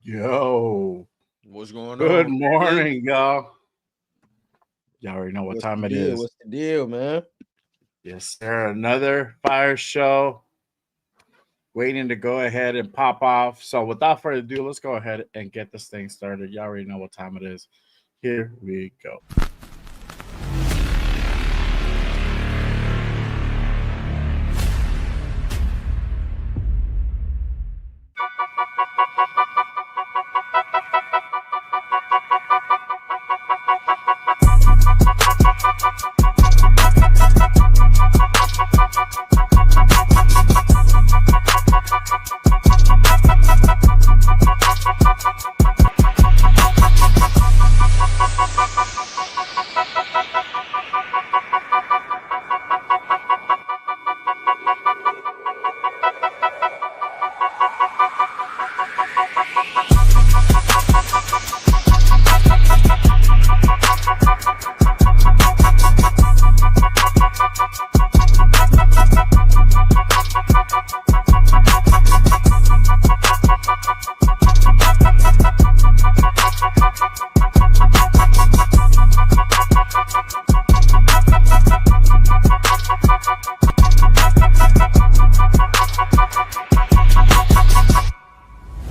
Yo, What's going good on, Randy? morning, y'all. Y'all already know what What's the time it deal? is. What's the deal, man? Yes, sir. Another fire show waiting to go ahead and pop off. So, without further ado, let's go ahead and get this thing started. Y'all already know what time it is. Here we go.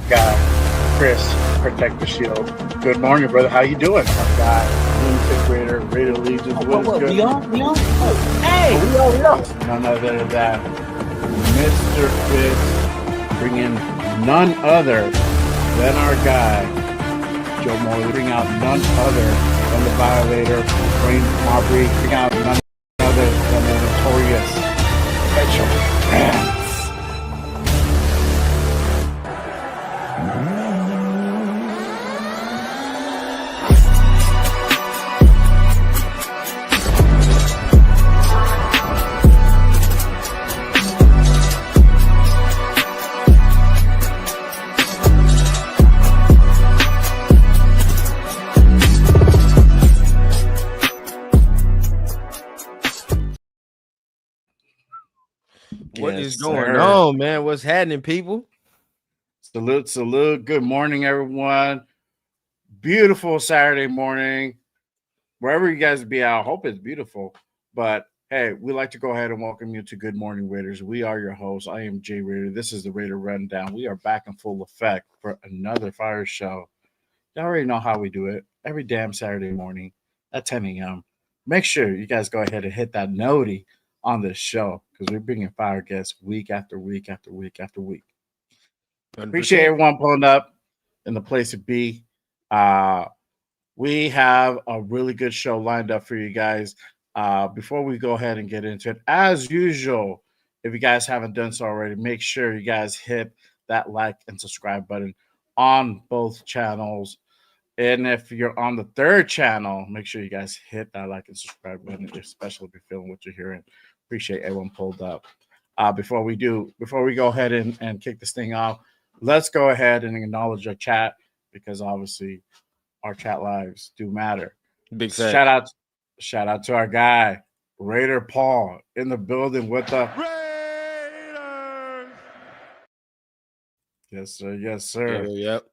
Guy, Chris, protect the shield. Good morning, brother. How you doing? Guy, lunatic Raider, Raider Legions, what is What? good? We on? We on? Oh, Hey! we are. None other than Mr. Fitz, bringing none other than our guy, Joe Morley, bring out none other than the Violator, Wayne Marbury, bring out none other than the notorious Special Guest. What Yes, is going sir. on, man? What's happening, people? Salute, salute. Good morning, everyone. Beautiful Saturday morning. Wherever you guys be out, I hope it's beautiful. But hey, we like to go ahead and welcome you to Good Morning Raiders. We are your hosts. I am Jay Raider. This is the Raider Rundown. We are back in full effect for another fire show. Y'all already know how we do it every damn Saturday morning at 10 a.m. Make sure you guys go ahead and hit that noti on this show because we're bringing fire guests week after week after week after week. Appreciate 100%. everyone pulling up in the place to be. Uh, we have a really good show lined up for you guys. Before we go ahead and get into it, as usual, if you guys haven't done so already, make sure you guys hit that like and subscribe button on both channels. And if you're on the third channel, make sure you guys hit that like and subscribe button, especially if you're feeling what you're hearing. Appreciate everyone pulled up. Before we go ahead and kick this thing off, let's go ahead and acknowledge our chat because obviously our chat lives do matter. Big Shout facts. out, shout out to our guy Raider Paul in the building with the Raiders! yes sir, yes Yeah, sir. yep.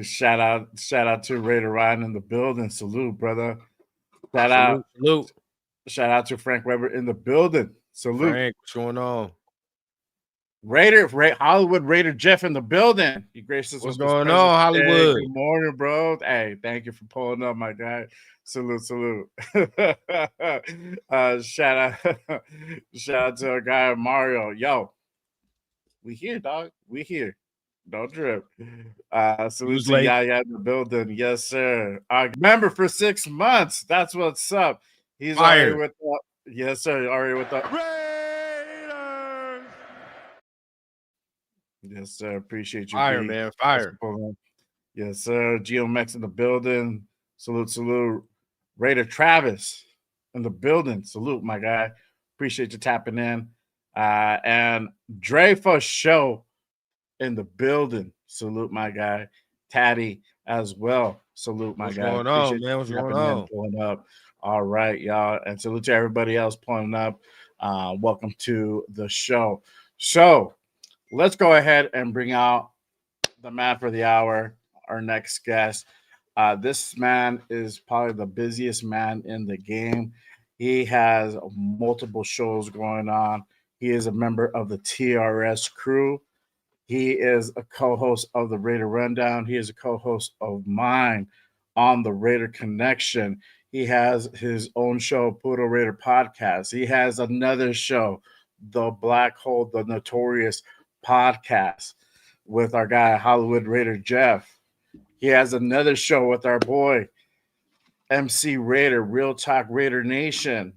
Shout out to Raider Ryan in the building. Salute, brother. Shout out, Salute, salute. shout out to Frank Weber in the building. Salute. Frank, what's going on? Hollywood Raider Jeff in the building. He graced us What's with his going presence on, today. Hollywood? Good morning, bro. Hey, thank you for pulling up, my guy. Salute, salute. Shout out, shout out to our guy Mario. Yo, we here, dog. We here. Don't trip. You Salute was to late. Yaya in the building. Yes, sir. Member for 6 months. That's what's up. He's already Fire. with the, yes, sir. Already with the Raiders! yes, sir. Appreciate you, Fire, B. man. Thanks for Fire. pulling up. Yes, sir. GeoMex in the building. Salute, salute. Raider Travis in the building. Salute, my guy. Appreciate you tapping in. And Dre for show in the building. Salute, my guy. Taddy as well. Salute, my What's guy. going on, Appreciate man? What's you going tapping in, on? pulling up. All right, y'all. And salute to everybody else pulling up. Welcome to the show. So let's go ahead and bring out the man for the hour. our next guest. This man is probably the busiest man in the game. He has multiple shows going on. He is a member of the TRS crew. He is a co-host of the Raider Rundown. He is a co-host of mine on the Raider Connection. He has his own show, Puro Raider Podcast. He has another show, The Black Hole, the Notorious Podcast, with our guy Hollywood Raider Jeff. He has another show with our boy MC Raider, Real Talk Raider Nation,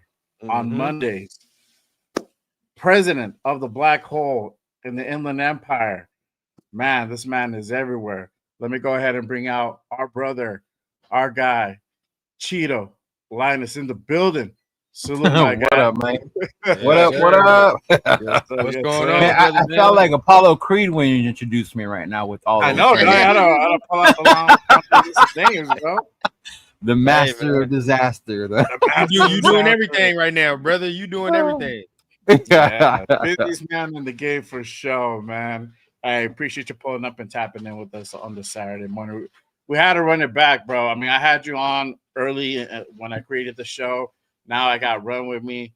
on Mondays. President of the Black Hole in the Inland Empire. Man, this man is everywhere. Let me go ahead and bring out our brother, our guy, Chidolinus in the building. Salute, my What guy. up, man? Yes, What up? sir. What up? Yes, sir, What's yes, going sir. on? Man, I felt like Apollo Creed when you introduced me right now with all I those know, things. guy. I don't pull out the long names, bro. The master man. of disaster. You doing everything right now, brother. You doing everything. Yeah, busiest man in the game for sure, man. I appreciate you pulling up and tapping in with us on this Saturday morning. We had to run it back, bro. I mean, I had you on early when I created the show. Now I got Run With Me.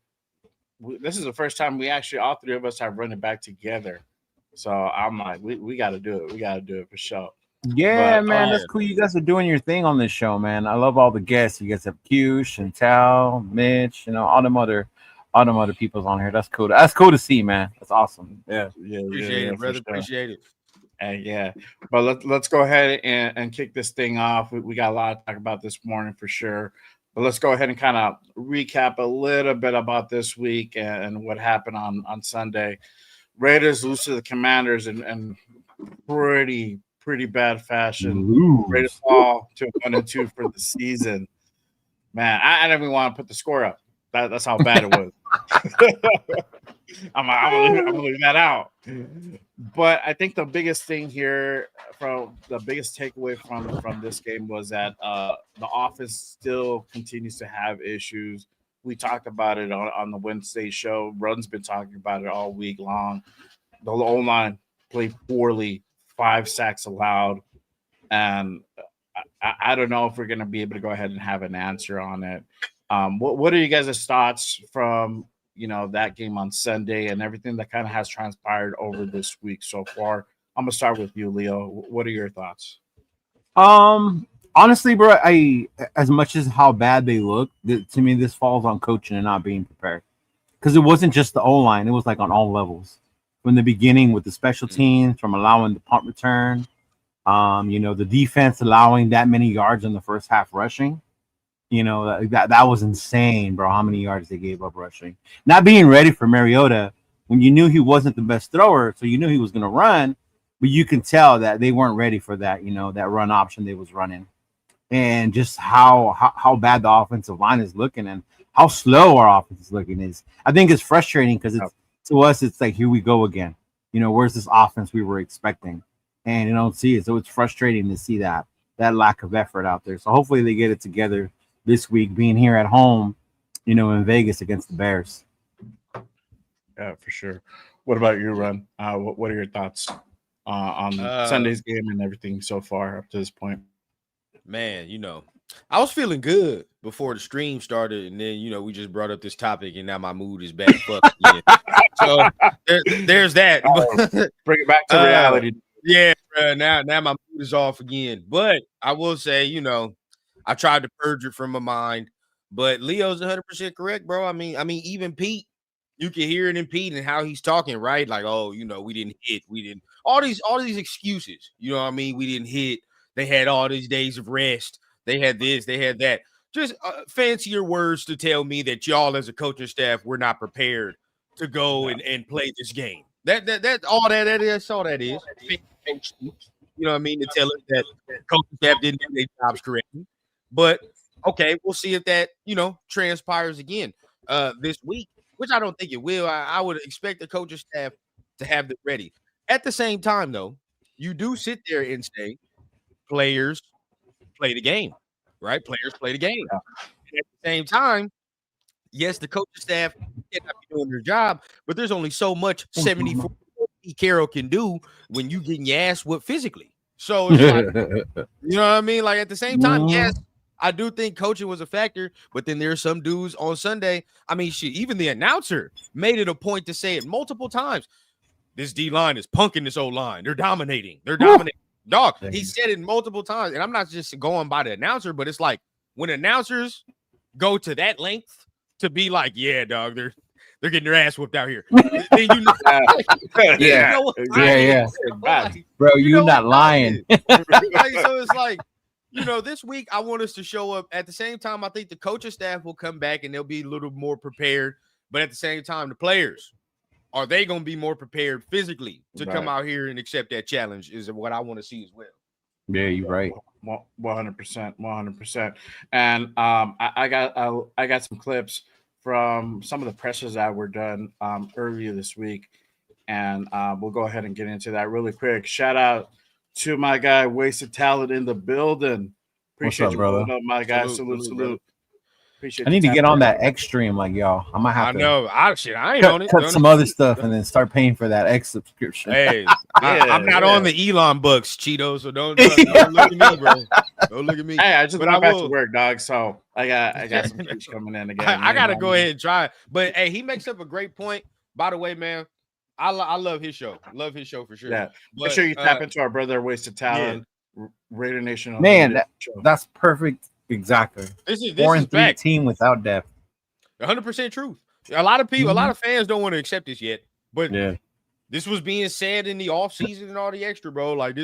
This is the first time we actually, all three of us have run it back together. So I'm like, we got to do it. We got to do it for sure. Yeah, But, man, yeah. that's cool. You guys are doing your thing on this show, man. I love all the guests. You guys have Q, Chantal, Mitch, all them other people's on here. That's cool. That's cool to see, man. That's awesome. Yeah. Appreciate it, for brother. sure. Appreciate it. And yeah, but let's go ahead and kick this thing off. We got a lot to talk about this morning for sure. But let's go ahead and kind of recap a little bit about this week and what happened on Sunday. Raiders lose to the Commanders in pretty bad fashion. Raiders fall to 1-2 for the season. Man, I didn't even want to put the score up. That's how bad it was. I'm gonna leave that out. But I think the biggest thing here, from the biggest takeaway from this game, was that the offense still continues to have issues. We talked about it on the Wednesday show. Run's been talking about it all week long. The O-line played poorly, 5 sacks allowed, and I don't know if we're going to be able to go ahead and have an answer on it. What are you guys' thoughts from that game on Sunday and everything that kind of has transpired over this week so far? I'm gonna start with you, Leo. What are your thoughts? Honestly, bro, as much as how bad they look, to me, this falls on coaching and not being prepared. Because it wasn't just the O-line; it was like on all levels. From the beginning with the special teams, from allowing the punt return, the defense allowing that many yards in the first half rushing. That was insane, bro. How many yards they gave up rushing? Not being ready for Mariota when you knew he wasn't the best thrower, so you knew he was going to run, but you can tell that they weren't ready for that. That run option they was running, and just how bad the offensive line is looking and how slow our offense is looking is. I think it's frustrating because to us it's like, here we go again. Where's this offense we were expecting, and you don't see it. So it's frustrating to see that lack of effort out there. So hopefully they get it together this week, being here at home, in Vegas against the Bears. Yeah, for sure. What about you, Run? What are your thoughts on Sunday's game and everything so far up to this point? Man, I was feeling good before the stream started, and then we just brought up this topic, and now my mood is back fucked again. So there's that. Bring it back to reality. Yeah, now my mood is off again. But I will say, I tried to purge it from my mind, but Leo's 100% correct, bro. I mean, even Pete, you can hear it in Pete and how he's talking, right? Like, oh, we didn't hit, all these excuses. You know what I mean? We didn't hit. They had all these days of rest. They had this, they had that. Just fancier words to tell me that y'all as a coaching staff were not prepared to go and play this game. That's all that is. You know what I mean? To tell us that coaching staff didn't do their jobs correctly. But okay, we'll see if that transpires again this week, which I don't think it will. I would expect the coaching staff to have it ready. At the same time, though, you do sit there and say, players play the game, right? Players play the game. And at the same time, yes, the coaching staff cannot be doing their job, but there's only so much 74 Carroll can do when you getting your ass whooped physically. So it's like, you know what I mean? Like at the same time, Mhm. yes, I do think coaching was a factor, but then there's some dudes on Sunday. I mean, shit, even the announcer made it a point to say it multiple times. This D line is punking this O line. They're dominating. They're dominating. Dog, he said it multiple times. And I'm not just going by the announcer, but it's like when announcers go to that length to be like, yeah, dog, they're getting their ass whooped out here. Then you know, Yeah. you know what Yeah, time it yeah. is, bro. Bad. Like, Bro, you you know not what time lying. it is. Like, so it's like, you know, this week I want us to show up. At the same time, I think the coaching staff will come back and they'll be a little more prepared. But at the same time, the players, are they going to be more prepared physically to come out here and accept that challenge is what I want to see as well. Yeah, you're right. 100%, 100%. And I got some clips from some of the pressers that were done earlier this week, and we'll go ahead and get into that really quick. Shout out to my guy Wasted Talent in the building. Appreciate up, you, brother? pulling up, my guy. Salute, Salute. brother. Appreciate. I need to the get tap on in. that X stream like y'all. I might have I to know. I ain't on it. cut some other stuff and then start paying for that X subscription. Hey, Yeah, I'm not yeah. on the Elon bucks, Cheeto. So don't look at me, bro. Don't look at me. Hey, I just But went I back to will- work, dog. So I got some preach coming in again. I gotta go ahead and try it. But hey, he makes up a great point. By the way, man, I love his show. Love his show for sure. Yeah, But, make sure you tap into our brother Wasted Talent, Raider Nation. Man, Unlimited show. that's perfect. Exactly. this 4 is and 3 fact. team without depth. 100% truth. A lot of people, a lot of fans don't want to accept this yet. But Yeah. this was being said in the offseason and all the extra, bro. Like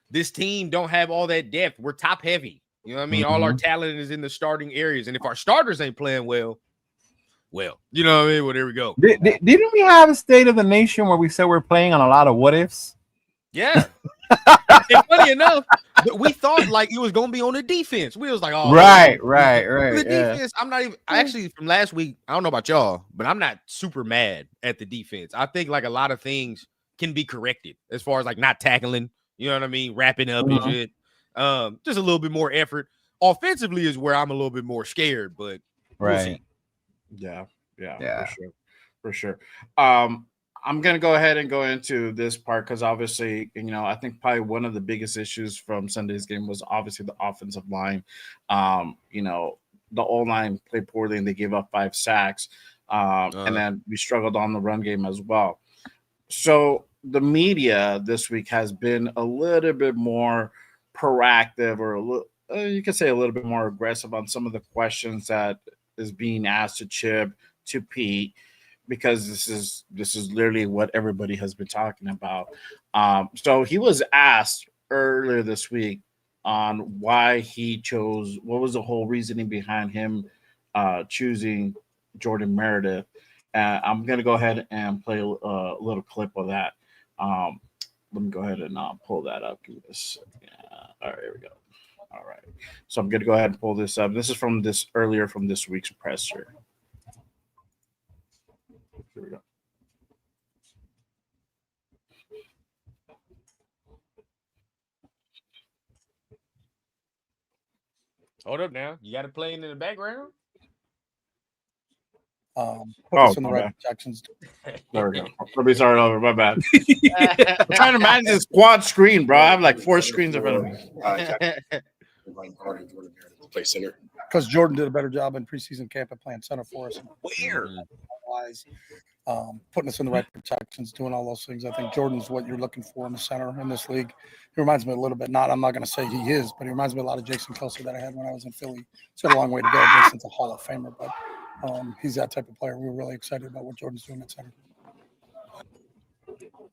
this team don't have all that depth. We're top heavy. You know what I mean? All our talent is in the starting areas. And if our starters ain't playing well, you know what I mean? Well, there we go. Didn't we have a state of the nation where we said we're playing on a lot of what ifs? Yeah. And funny enough, we thought like it was gonna be on the defense. We was like, oh, Right. The Yeah. defense, I'm not even actually from last week. I don't know about y'all, but I'm not super mad at the defense. I think like a lot of things can be corrected as far as like not tackling, you know what I mean, wrapping up and shit. Just a little bit more effort. Offensively is where I'm a little bit more scared, but we'll see. Yeah, Yeah. for sure. I'm gonna go ahead and go into this part because obviously, you know, I think probably one of the biggest issues from Sunday's game was obviously the offensive line. You know, the O-line played poorly and they gave up 5 sacks. And then we struggled on the run game as well. So the media this week has been a little bit more proactive, or a little, you could say a little bit more aggressive on some of the questions that is being asked to Chip, to Pete, because this is literally what everybody has been talking about. So he was asked earlier this week on why he chose, what was the whole reasoning behind him choosing Jordan Meredith. I'm going to go ahead and play a little clip of that. Let me go ahead and pull that up. Give me this. All right, here we go. All right. So I'm going to go ahead and pull this up. This is from this week's presser. Here we go. Hold up now. You got it playing in the background? Put us in the right projections. There we go. Let me start over. My bad. I'm trying to manage this quad screen, bro. I have like 4 screens in front of me. Play center. Because Jordan did a better job in preseason camp at playing center for us. Where? Putting us in the right protections, doing all those things. I think Jordan's what you're looking for in the center in this league. He reminds me a little bit, I'm not going to say he is, but he reminds me a lot of Jason Kelsey that I had when I was in Philly. He's got a long way to go. Jason's a Hall of Famer, but he's that type of player. We're really excited about what Jordan's doing at center.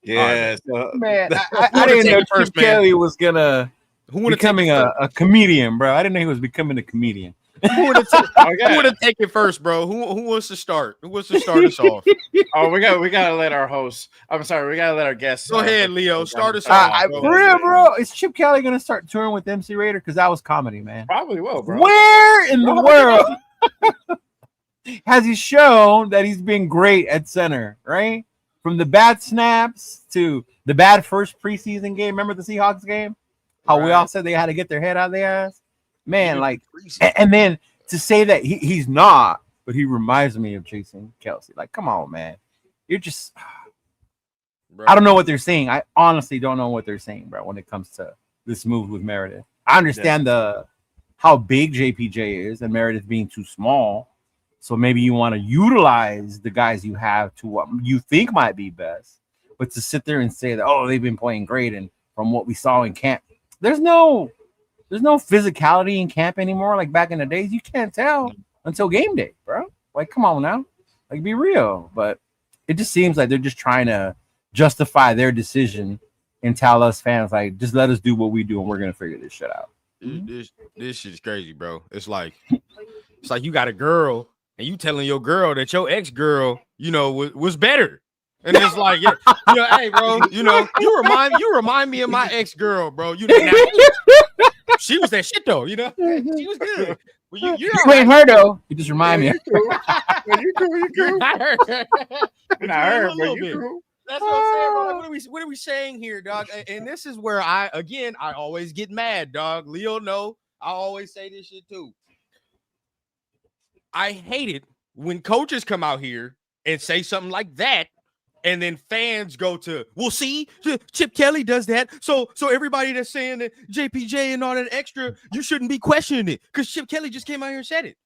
Yeah. Man, I didn't know Chip Kelly was gonna becoming a comedian, bro. I didn't know he was becoming a comedian. Who would have taken first, bro? Who wants to start? Who wants to start us off? Oh, we gotta let our host. I'm sorry, we gotta let our guests. Go ahead, Leo. Start us off. For real, bro. Is Chip Kelly gonna start touring with MC Raider? Because that was comedy, man. Probably will, bro. Where in the world has he shown that he's been great at center? Right, from the bad snaps to the bad first preseason game. Remember the Seahawks game? How we all said they had to get their head out of their ass. Man, like, and then to say that he's not, but he reminds me of Jason Kelsey. Like, come on, man. You're just, bro. I don't know what they're saying. I honestly don't know what they're saying, bro, when it comes to this move with Meredith. I understand how big JPJ is and Meredith being too small. So maybe you want to utilize the guys you have to what you think might be best. But to sit there and say that, oh, they've been playing great, and from what we saw in camp, there's no physicality in camp anymore. Like back in the days, you can't tell until game day, bro. Like, come on now, like be real. But it just seems like they're just trying to justify their decision and tell us fans, like, just let us do what we do, and we're gonna figure this shit out. This shit's crazy, bro. It's like you got a girl and you telling your girl that your ex-girl, was better. And it's like, hey, bro, you remind me of my ex-girl, bro. She was that shit though, she was good. Well, you ain't her though. You just remind me. You cool. You're not her. Not her, but you cool. That's what I'm saying, bro. Like, what are we saying here, dog? And this is where I always get mad, dog. Leo, no, I always say this shit too. I hate it when coaches come out here and say something like that, and then fans go to, well, see, Chip Kelly does that. So everybody that's saying that JPJ and all that extra, you shouldn't be questioning it because Chip Kelly just came out here and said it.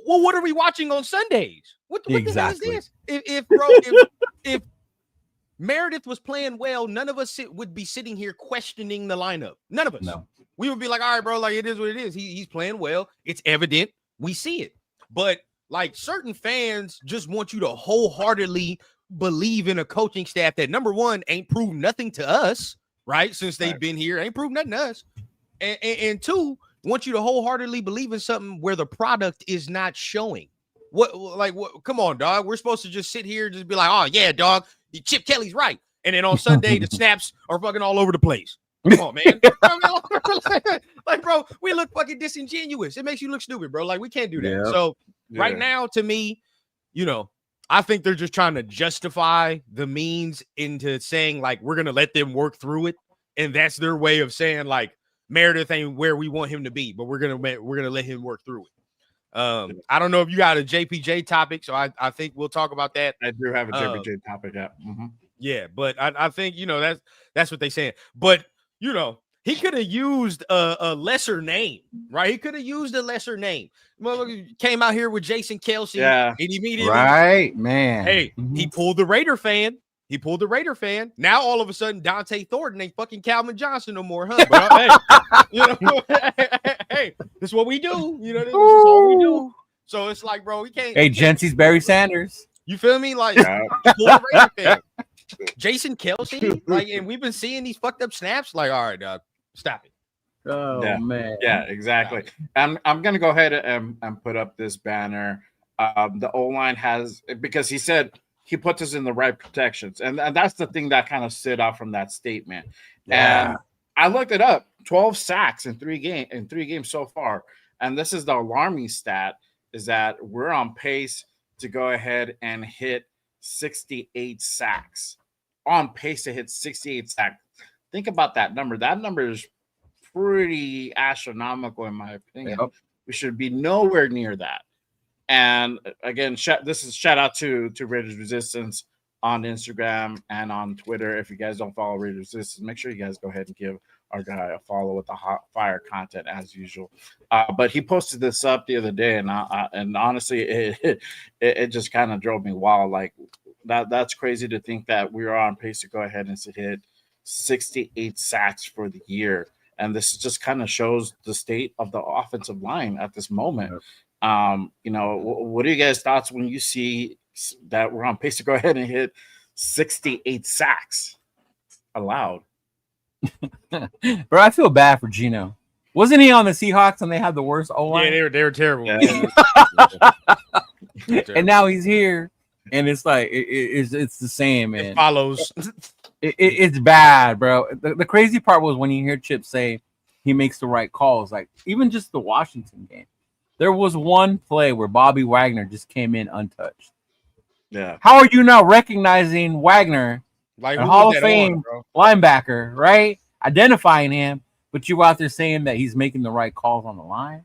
Well, what are we watching on Sundays? What the hell is this? If Meredith was playing well, none of us would be sitting here questioning the lineup. None of us. No. We would be like, all right, bro, like it is what it is. He's playing well. It's evident. We see it. But like certain fans just want you to wholeheartedly believe in a coaching staff that, number one, ain't proved nothing to us, right? Since they've been here, ain't proved nothing to us. And two, want you to wholeheartedly believe in something where the product is not showing. What? Come on, dog. We're supposed to just sit here and just be like, oh, yeah, dog, Chip Kelly's right. And then on Sunday, the snaps are fucking all over the place. Come on, man. Like, bro, we look fucking disingenuous. It makes you look stupid, bro. Like, we can't do that. Yeah. So right now, to me, I think they're just trying to justify the means into saying, like, we're going to let them work through it. And that's their way of saying, like, Meredith ain't where we want him to be, but we're gonna let him work through it. I don't know if you got a JPJ topic, so I think we'll talk about that. I do have a JPJ topic. Yeah. Mm-hmm. Yeah, but I think that's what they saying. But he could have used a lesser name, right? He could have used a lesser name. Motherfucker came out here with Jason Kelsey, and immediately, right, man. Hey, he pulled the Raider fan. Now all of a sudden, Dante Thornton ain't fucking Calvin Johnson no more, huh? But hey, this is what we do. This is all we do. So it's like, bro, we can't. Hey, Gentsy's Barry Sanders. You feel me? Like, pull the Raider fan. Jason Kelsey, like, and we've been seeing these fucked up snaps. Like, all right, dog, stop it. Oh man. Yeah, exactly. I'm gonna go ahead and put up this banner. The O-line has, because he said he puts us in the right protections, and that's the thing that kind of stood out from that statement. Yeah. And I looked it up: 12 sacks in three games so far. And this is the alarming stat: is that we're on pace to go ahead and hit 68 sacks. On pace to hit 68 sacks. Think about that number. That number is pretty astronomical, in my opinion. Yep. We should be nowhere near that. And again, this is shout out to Raiders Resistance on Instagram and on Twitter. If you guys don't follow Raiders Resistance, make sure you guys go ahead and give our guy a follow with the hot fire content as usual. But he posted this up the other day, and honestly, it just kind of drove me wild. Like that's crazy to think that we are on pace to go ahead and hit 68 sacks for the year. And this just kind of shows the state of the offensive line at this moment. What are you guys' thoughts when you see that we're on pace to go ahead and hit 68 sacks allowed? Bro, I feel bad for Geno. Wasn't he on the Seahawks and they had the worst O-line? Yeah, they were terrible. Yeah. And now he's here, and it's like it's the same, man. It follows. It's bad, bro. The crazy part was when you hear Chip say he makes the right calls. Like even just the Washington game, there was one play where Bobby Wagner just came in untouched. Yeah. How are you not recognizing Wagner, Like a Hall of Fame linebacker, right? Identifying him, but you out there saying that he's making the right calls on the line?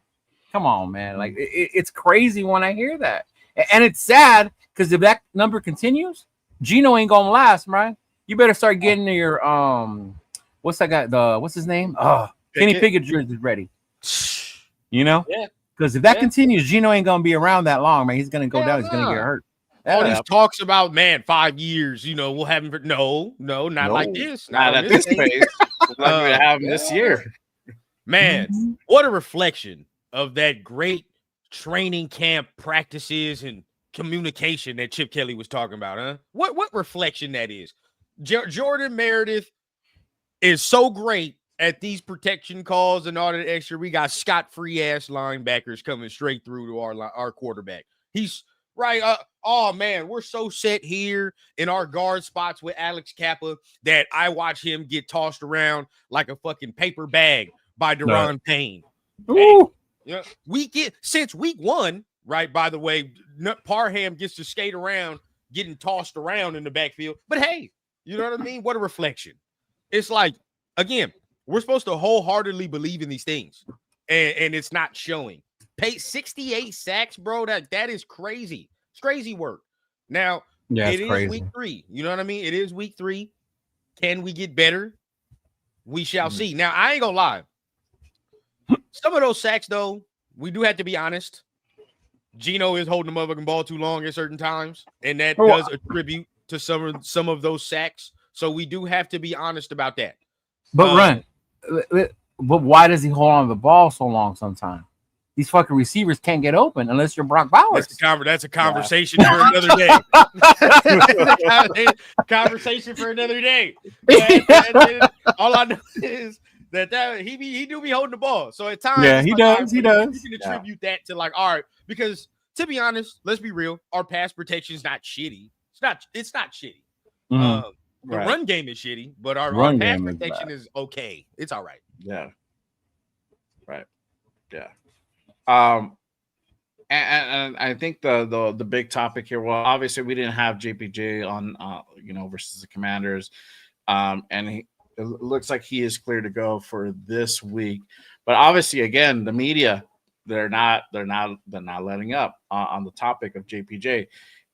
Come on, man. Like it's crazy when I hear that. And it's sad because if that number continues, Geno ain't gonna last, right? You better start getting your what's that guy? What's his name? Kenny Pickett jersey is ready. You know? Yeah. Because if that continues, Gino ain't gonna be around that long, man. He's gonna go down. He's gonna get hurt. All these talks about 5 years, we'll have him. No, not like this. Not at this pace. Like we have him this year. Man, what a reflection of that great training camp practices and communication that Chip Kelly was talking about, huh? What reflection that is. Jordan Meredith is so great at these protection calls and all that extra. We got scot-free ass linebackers coming straight through to our quarterback. He's right. Oh man, we're so set here in our guard spots with Alex Kappa that I watch him get tossed around like a fucking paper bag by Deron Payne. Ooh. Hey, we get since week 1, right? By the way, Parham gets to skate around, getting tossed around in the backfield. But hey, you know what I mean? What a reflection. It's like, again, we're supposed to wholeheartedly believe in these things, and it's not showing. 68 sacks, bro. That is crazy. It's crazy work. Now, it is week 3. You know what I mean? It is week 3. Can we get better? We shall see. Now, I ain't gonna lie. Some of those sacks, though, we do have to be honest. Gino is holding the motherfucking ball too long at certain times, and that does attribute to some of those sacks. So we do have to be honest about that. But but why does he hold on to the ball so long sometimes? These fucking receivers can't get open unless you're Brock Bowers. That's a conversation for another day. Conversation for another day. All I know is that he do be holding the ball. So at times, he does. You can attribute that to all right, because to be honest, let's be real, our pass protection is not shitty. It's not shitty. The run game is shitty, but our pass protection is okay. It's all right. Yeah. Right. Yeah. And I think the big topic here. Well, obviously we didn't have JPJ on, versus the Commanders, and it looks like he is clear to go for this week. But obviously, again, the media they're not letting up on the topic of JPJ,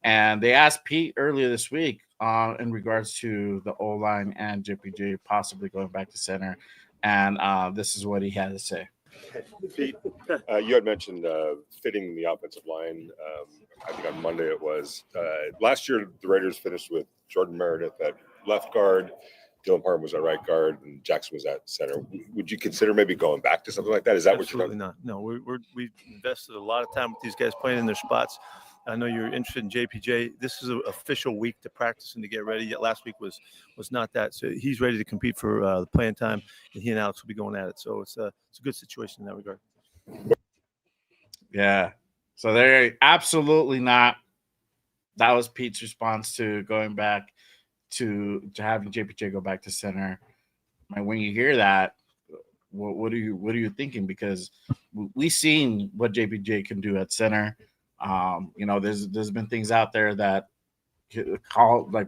and they asked Pete earlier this week in regards to the O-line and JPJ possibly going back to center, and this is what he had to say. Pete, you had mentioned fitting the offensive line. I think on Monday it was. Last year, the Raiders finished with Jordan Meredith at left guard, Dylan Parham was at right guard, and Jackson was at center. Would you consider maybe going back to something like that? Is that Absolutely what you're not? No, we've invested a lot of time with these guys playing in their spots. I know you're interested in JPJ. This is an official week to practice and to get ready. Yet last week was not that. So he's ready to compete for the playing time, and he and Alex will be going at it. So it's a good situation in that regard. Yeah. So they're absolutely not. That was Pete's response to going back to having JPJ go back to center. And when you hear that, what are you thinking? Because we've seen what JPJ can do at center. There's been things out there that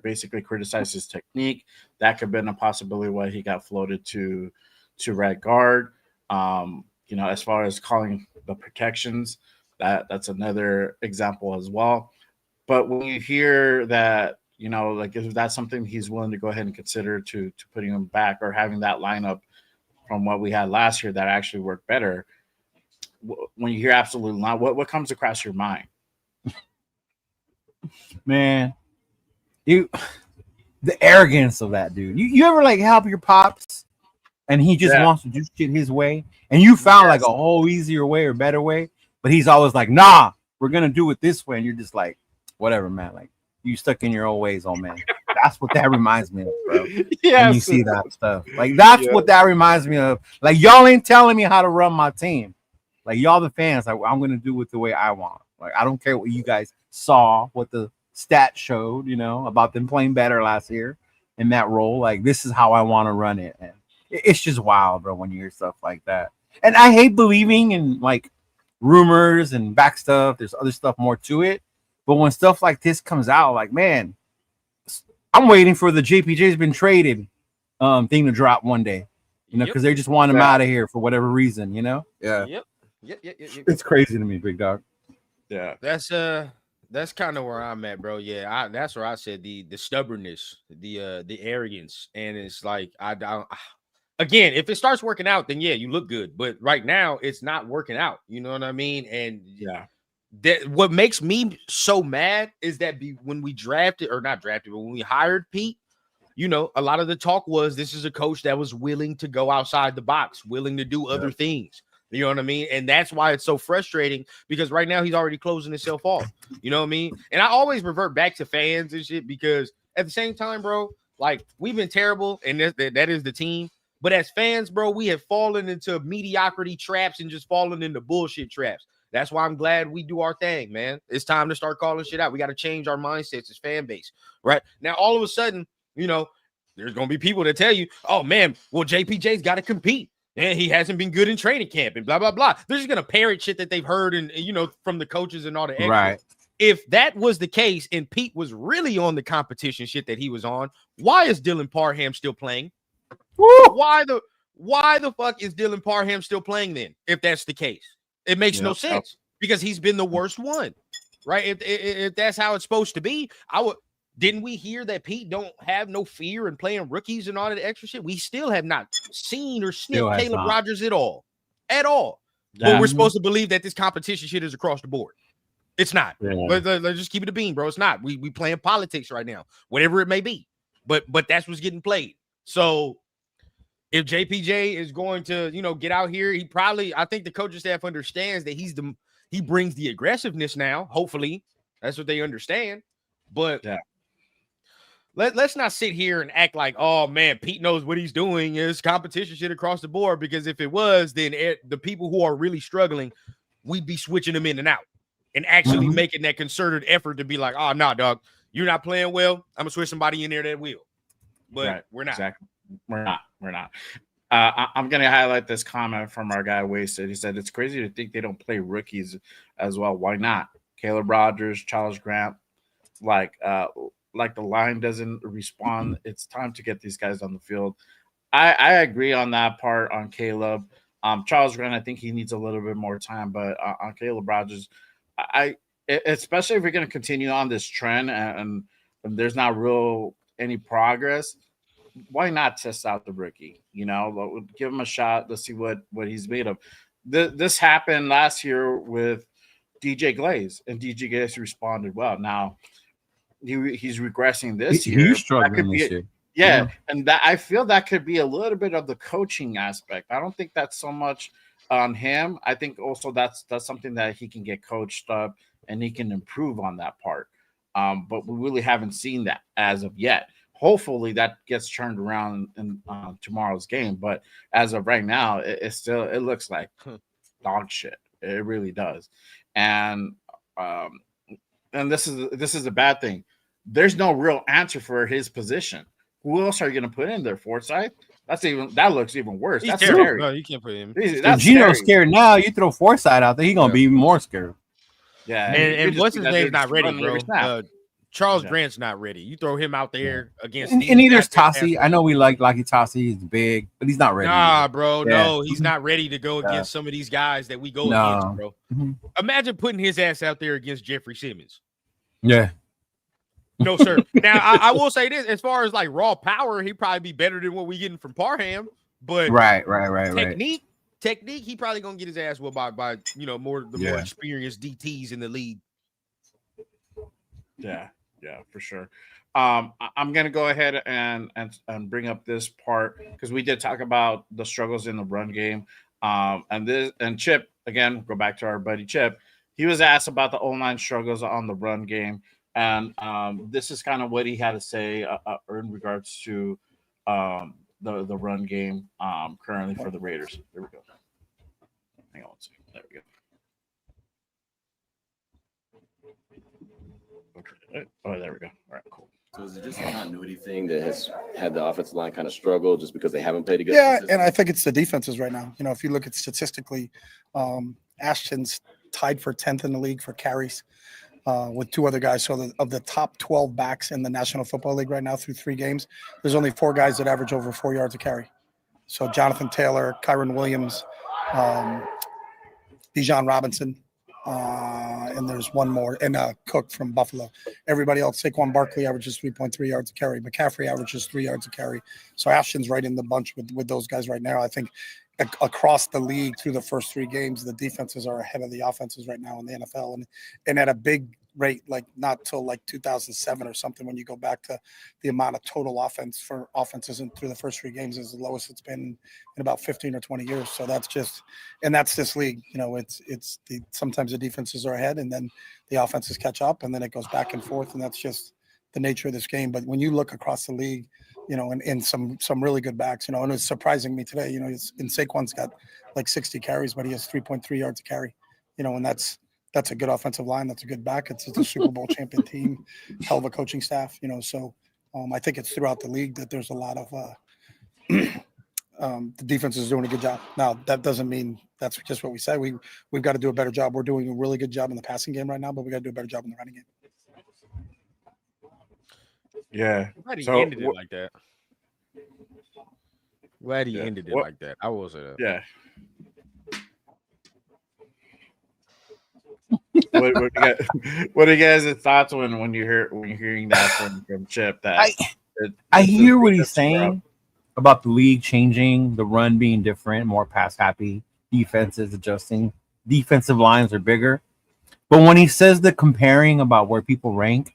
basically criticize his technique. That could have been a possibility why he got floated to right guard. As far as calling the protections, that's another example as well. But when you hear that, if that's something he's willing to go ahead and consider to putting him back or having that lineup from what we had last year that actually worked better, when you hear absolutely not, what comes across your mind? Man, the arrogance of that dude. You ever help your pops and he just wants to do shit his way, and you found a whole easier way or better way, but he's always like, nah, we're gonna do it this way, and you're just like, whatever, man. You stuck in your old ways, old man. That's what that reminds me of, bro. Yeah, when you see that stuff, that's what that reminds me of. Y'all ain't telling me how to run my team. Y'all the fans, I'm gonna do it the way I want. I don't care what you guys saw, what the stats showed, about them playing better last year in that role. This is how I want to run it. And it's just wild, bro, when you hear stuff like that. And I hate believing in rumors and back stuff. There's other stuff more to it. But when stuff like this comes out, man, I'm waiting for the JPJ's been traded thing to drop one day, because they just want him out of here for whatever reason, Yeah. Yep. It's crazy to me, big dog. Yeah. That's kind of where I'm at, bro. Yeah, that's where I said the stubbornness, the arrogance, and it's I again, if it starts working out, then yeah, you look good. But right now, it's not working out. You know what I mean? And Yeah. that what makes me so mad is that when we drafted, or not drafted, but when we hired Pete, you know, a lot of the talk was this is a coach that was willing to go outside the box, willing to do other things. You know what I mean? And that's why it's so frustrating, because right now he's already closing himself off. You know what I mean? And I always revert back to fans and shit, because at the same time, bro, like, we've been terrible, and that is the team. But as fans, bro, we have fallen into mediocrity traps and just fallen into bullshit traps. That's why I'm glad we do our thing, man. It's time to start calling shit out. We got to change our mindsets as fan base, right? Now, all of a sudden, you know, there's going to be people that tell you, oh, man, well, JPJ's got to compete. And he hasn't been good in training camp and blah, blah, blah. They're just going to parrot shit that they've heard and, you know, from the coaches and all the extras. Right. If that was the case and Pete was really on the competition shit that he was on, why is Dylan Parham still playing? Woo! Why the fuck is Dylan Parham still playing then, if that's the case? It makes no sense, because he's been the worst one, right? If that's how it's supposed to be, didn't we hear that Pete don't have no fear in playing rookies and all that extra shit? We still have not seen or sniffed Caleb Rogers at all. Yeah. But we're supposed to believe that this competition shit is across the board. It's not. Yeah. Let's just keep it a bean, bro. It's not. We playing politics right now, whatever it may be. But that's what's getting played. So if JPJ is going to, you know, get out here, I think the coaching staff understands that he brings the aggressiveness now. Hopefully, that's what they understand. But yeah. Let's not sit here and act like, oh man, Pete knows what he's doing. Is competition shit across the board, because if it was, then the people who are really struggling, we'd be switching them in and out and actually making that concerted effort to be like, oh no, dog, you're not playing well. I'm gonna switch somebody in there that will. But we're not. Exactly. We're not. I'm going to highlight this comment from our guy Wasted. He said, it's crazy to think they don't play rookies as well. Why not? Caleb Rogers, Charles Grant, like the line doesn't respond. It's time to get these guys on the field. I agree on that part on Caleb. Charles Grant, I think he needs a little bit more time, but on Caleb Rogers, especially if we're going to continue on this trend and there's not any progress, why not test out the rookie? You know, give him a shot. Let's see what he's made of. This happened last year with DJ Glaze, and DJ Glaze responded well. Now he's regressing this year. He's struggling this year. Yeah, and that I feel that could be a little bit of the coaching aspect. I don't think that's so much on him. I think also that's something that he can get coached up and he can improve on that part. But we really haven't seen that as of yet. Hopefully that gets turned around in tomorrow's game. But as of right now, it looks like dog shit. It really does. And this is a bad thing. There's no real answer for his position. Who else are you going to put in there? Forsyth? That looks even worse. That's scary. No, you can't put him. If Gino's scared now, you throw Forsyth out there, he's going to be even more scared. Yeah. And what's his name's not ready, bro. Charles Grant's not ready. You throw him out there against and neither's Tassi. I know we like Tassi. He's big, but he's not ready. Nah, bro. Yeah. No, he's not ready to go against some of these guys that we go against, bro. Imagine putting his ass out there against Jeffrey Simmons. Yeah. No, sir. Now, I will say this. As far as like raw power, he'd probably be better than what we getting from Parham. But right. Technique, he probably going to get his ass whipped by more experienced DTs in the league. Yeah, for sure. I'm gonna go ahead and bring up this part because we did talk about the struggles in the run game. And Chip, again, go back to our buddy Chip. He was asked about the O-line struggles on the run game, and this is kind of what he had to say in regards to the run game currently for the Raiders. There we go. Hang on one second. There we go. Oh, there we go. All right, cool. So is it just a continuity thing that has had the offensive line kind of struggle just because they haven't played together? Yeah, and I think it's the defenses right now. If you look at statistically, Ashton's tied for 10th in the league for carries with two other guys. So of the top 12 backs in the National Football League right now through 3 games, there's only 4 guys that average over 4 yards a carry. So Jonathan Taylor, Kyron Williams, Bijan Robinson. And there's one more, and Cook from Buffalo. Everybody else, Saquon Barkley averages 3.3 yards a carry. McCaffrey averages 3 yards a carry. So Ashton's right in the bunch with those guys right now. I think across the league through the first 3 games, the defenses are ahead of the offenses right now in the NFL, and at a big rate, like not till like 2007 or something, when you go back to the amount of total offense for offenses through the first 3 games is the lowest it's been in about 15 or 20 years. So that's this league. You know, sometimes the defenses are ahead and then the offenses catch up, and then it goes back and forth, and that's just the nature of this game. But when you look across the league, you know, and some really good backs, you know, and it's surprising me today, you know, Saquon's got like 60 carries, but he has 3.3 yards a carry, you know, and that's a good offensive line. That's a good back. It's a Super Bowl champion team, hell of a coaching staff, you know. So I think it's throughout the league that there's a lot of the defense is doing a good job. Now, that doesn't mean that's just what we say. We've got to do a better job. We're doing a really good job in the passing game right now, but we got to do a better job in the running game. Yeah. Glad he ended it like that. Glad he ended it like that. I will say that. Yeah. What are you guys' thoughts when you're hearing that from Chip? That I hear what he's saying about the league changing, the run being different, more pass happy, defenses adjusting, defensive lines are bigger. But when he says the comparing about where people rank,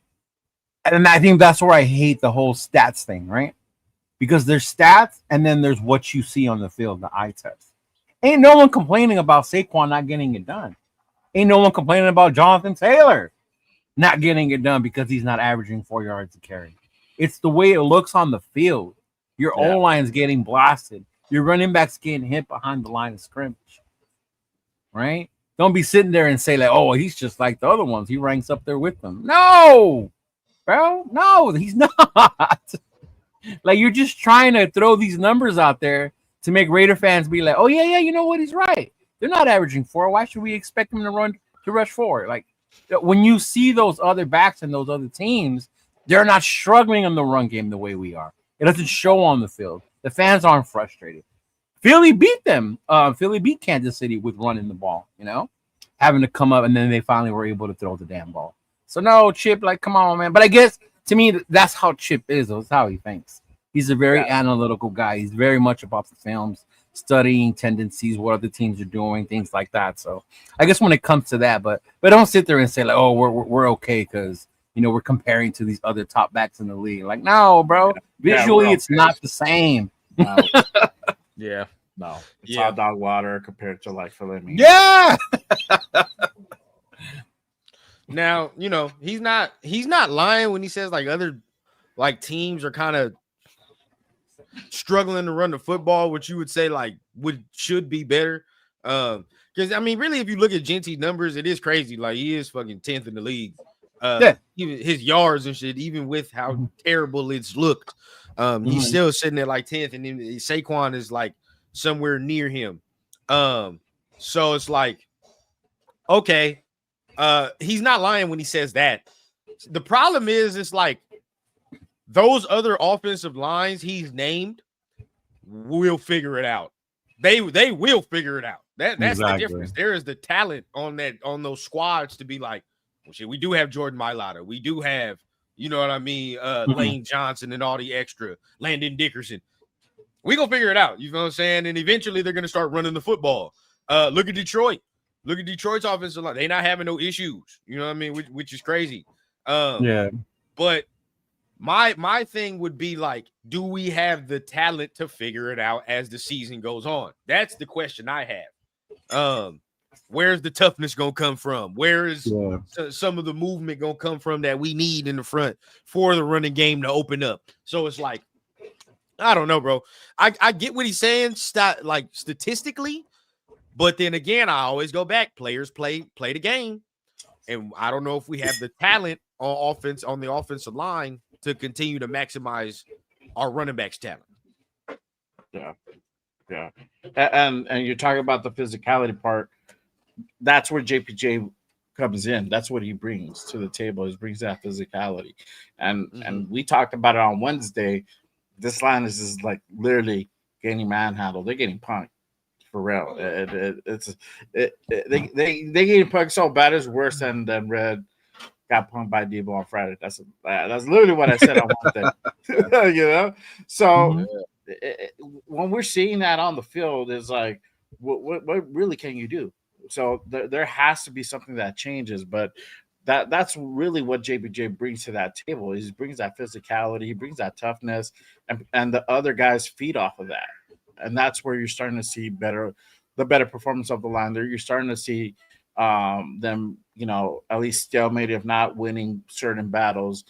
and I think that's where I hate the whole stats thing, right? Because there's stats and then there's what you see on the field, the eye test. Ain't no one complaining about Saquon not getting it done. Ain't no one complaining about Jonathan Taylor not getting it done because he's not averaging 4 yards a carry. It's the way it looks on the field. Your O-line's getting blasted. Your running back's getting hit behind the line of scrimmage. Right? Don't be sitting there and say, like, oh, he's just like the other ones. He ranks up there with them. No, bro. No, he's not. Like, you're just trying to throw these numbers out there to make Raider fans be like, oh, yeah, you know what? He's right. They're not averaging 4. Why should we expect them to rush 4? Like, when you see those other backs and those other teams, they're not struggling in the run game the way we are. It doesn't show on the field. The fans aren't frustrated. Philly beat them. Philly beat Kansas City with running the ball, you know, having to come up, and then they finally were able to throw the damn ball. So, no, Chip, like, come on, man. But I guess, to me, that's how Chip is. That's how he thinks. He's a very analytical guy. He's very much about the films, studying tendencies, what other teams are doing, things like that. So I guess when it comes to that, but don't sit there and say like, oh, we're okay because, you know, we're comparing to these other top backs in the league. Like, no, bro, visually it's not the same. No. Yeah, no, it's hot dog water compared to like filet mignon. Yeah. Now, you know, he's not lying when he says like other like teams are kind of struggling to run the football, which you would say like should be better. Because I mean, really, if you look at Genty's numbers, it is crazy. Like, he is fucking 10th in the league. Even his yards and shit, even with how terrible it's looked, he's still sitting at like 10th, and then Saquon is like somewhere near him. So it's like, okay, he's not lying when he says that. The problem is, it's like those other offensive lines he's named will figure it out. They will figure it out. That's the difference. There is the talent on those squads to be like, well, shit, we do have Jordan Mailata. We do have, you know what I mean, Lane Johnson and all the extra, Landon Dickerson. We gonna figure it out. You know what I'm saying? And eventually they're gonna start running the football. Look at Detroit. Look at Detroit's offensive line. They're not having no issues. You know what I mean? Which is crazy. But my thing would be like, do we have the talent to figure it out as the season goes on? That's the question I have. Where's the toughness gonna come from? Where is some of the movement gonna come from that we need in the front for the running game to open up? So it's like, I don't know, bro. I get what he's saying, like statistically, but then again, I always go back. Players play the game, and I don't know if we have the talent on offense on the offensive line to continue to maximize our running backs' talent. Yeah. And you're talking about the physicality part. That's where JPJ comes in. That's what he brings to the table. He brings that physicality. And we talked about it on Wednesday. This line is like literally getting manhandled. They're getting punked For real. They getting punked so bad it's worse than Red got punked by Debo on Friday. That's literally what I said on Wednesday. You know, so when we're seeing that on the field, is like, what really can you do? So there has to be something that changes, but that's really what JPJ brings to that table. He brings that physicality, he brings that toughness, and the other guys feed off of that, and that's where you're starting to see the better performance of the line. There, you're starting to see them, at least stalemate, if not winning certain battles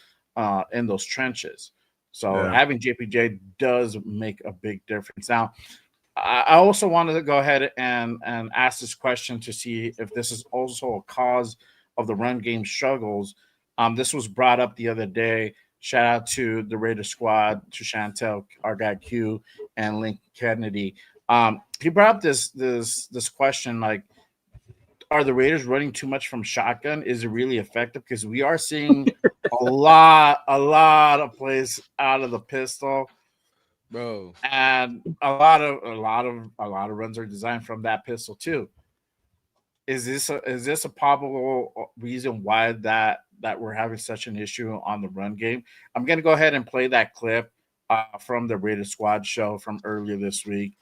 in those trenches. So having JPJ does make a big difference. Now, I also wanted to go ahead and ask this question to see if this is also a cause of the run game struggles. This was brought up the other day. Shout out to the Raider squad, to Chantel, our guy Q, and Link Kennedy. He brought up this question, like, are the Raiders running too much from shotgun? Is it really effective? Because we are seeing a lot of plays out of the pistol, bro, and a lot of runs are designed from that pistol too. Is this a probable reason why that we're having such an issue on the run game? I'm gonna go ahead and play that clip from the Raider Squad show from earlier this week.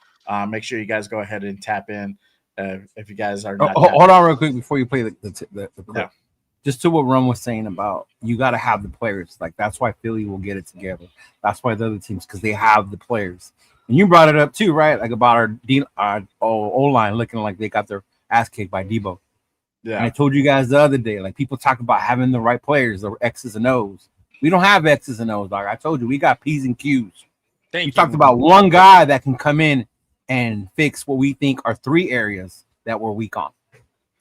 Make sure you guys go ahead and tap in if you guys are not. Hold on real quick before you play the clip. Yeah. Just to what Ron was saying about, you got to have the players. Like, that's why Philly will get it together. That's why the other teams, because they have the players. And you brought it up too, right? Like, about our O-line looking like they got their ass kicked by Debo. Yeah. And I told you guys the other day, like, people talk about having the right players, the X's and O's. We don't have X's and O's, dog. I told you, we got P's and Q's. We talked about one guy that can come in and fix what we think are 3 areas that we're weak on.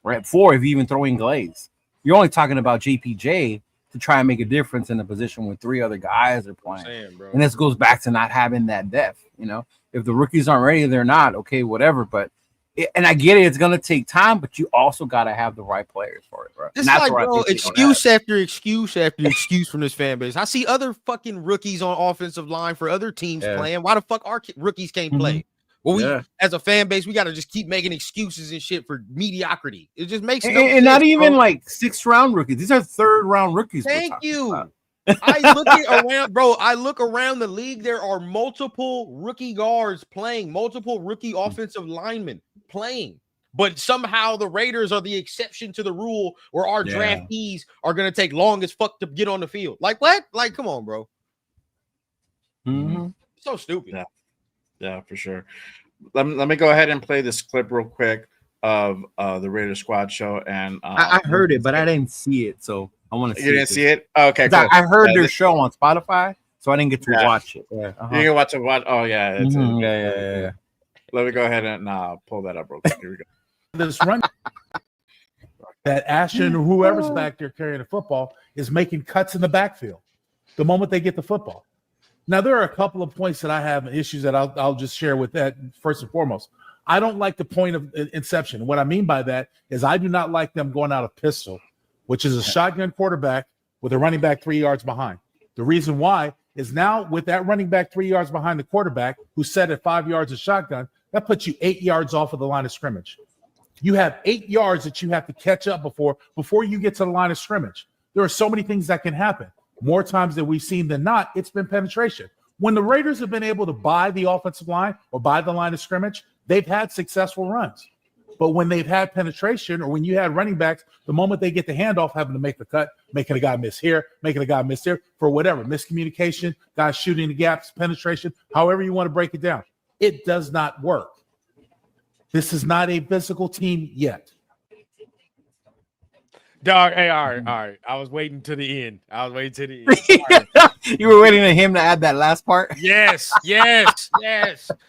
Right? 4 if you even throw in Glaze. You're only talking about JPJ to try and make a difference in a position where 3 other guys are playing. And this goes back to not having that depth. If the rookies aren't ready, they're not. Okay, whatever. But and I get it, it's gonna take time, but you also gotta have the right players for it, bro. It's like, bro, excuse after excuse after excuse from this fan base. I see other fucking rookies on offensive line for other teams playing. Why the fuck our rookies can't play? Well, we as a fan base, we got to just keep making excuses and shit for mediocrity. It just makes no sense, and not even like 6th round rookies. These are 3rd round rookies. Thank you. I look around the league. There are multiple rookie guards playing, multiple rookie offensive linemen playing, but somehow the Raiders are the exception to the rule, where our draftees are going to take long as fuck to get on the field. Like, what? Like, come on, bro. So stupid. Yeah, for sure. Let me go ahead and play this clip real quick of the Raider Squad show. And I heard it, but I didn't see it, so I want to see it. You didn't see it? Oh, okay, cool. I heard their show on Spotify, so I didn't get to watch it. You can watch it. Oh, yeah. Yeah. Let me go ahead and pull that up real quick. Here we go. This run that Ashton or whoever's back there carrying the football is making cuts in the backfield the moment they get the football. Now, there are a couple of points that I have issues that I'll just share with that. First and foremost, I don't like the point of inception. What I mean by that is I do not like them going out of pistol, which is a shotgun quarterback with a running back 3 yards behind. The reason why is now with that running back 3 yards behind the quarterback who's set at 5 yards of shotgun, that puts you 8 yards off of the line of scrimmage. You have 8 yards that you have to catch up before you get to the line of scrimmage. There are so many things that can happen. More times than we've seen than not, it's been penetration. When the Raiders have been able to buy the offensive line or buy the line of scrimmage, they've had successful runs. But when they've had penetration, or when you had running backs, the moment they get the handoff, having to make the cut, making a guy miss here, making a guy miss there, for whatever, miscommunication, guys shooting the gaps, penetration, however you want to break it down, it does not work. This is not a physical team yet. Dog, hey, all right. I was waiting to the end. You were waiting for him to add that last part? Yes.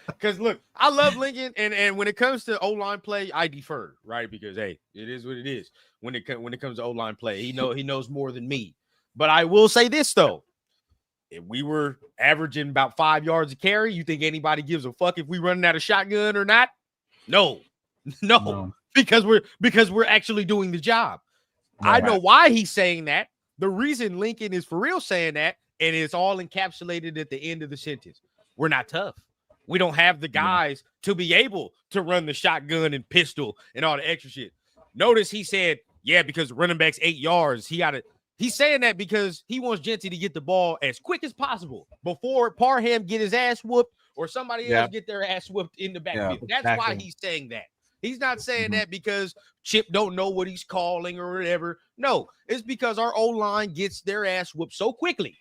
Because look, I love Lincoln, and when it comes to O-line play, I defer, right? Because hey, it is what it is. When it comes to O-line play, he knows more than me. But I will say this though. If we were averaging about 5 yards a carry, you think anybody gives a fuck if we running out of shotgun or not? No. Because we're actually doing the job. I know why he's saying that. The reason Lincoln is for real saying that, and it's all encapsulated at the end of the sentence. We're not tough. We don't have the guys to be able to run the shotgun and pistol and all the extra shit. Notice he said, yeah, because the running back's 8 yards. He's saying that because he wants Genty to get the ball as quick as possible before Parham get his ass whooped or somebody else get their ass whooped in the backfield. That's why he's saying that. He's not saying that because Chip don't know what he's calling or whatever. No, it's because our O-line gets their ass whooped so quickly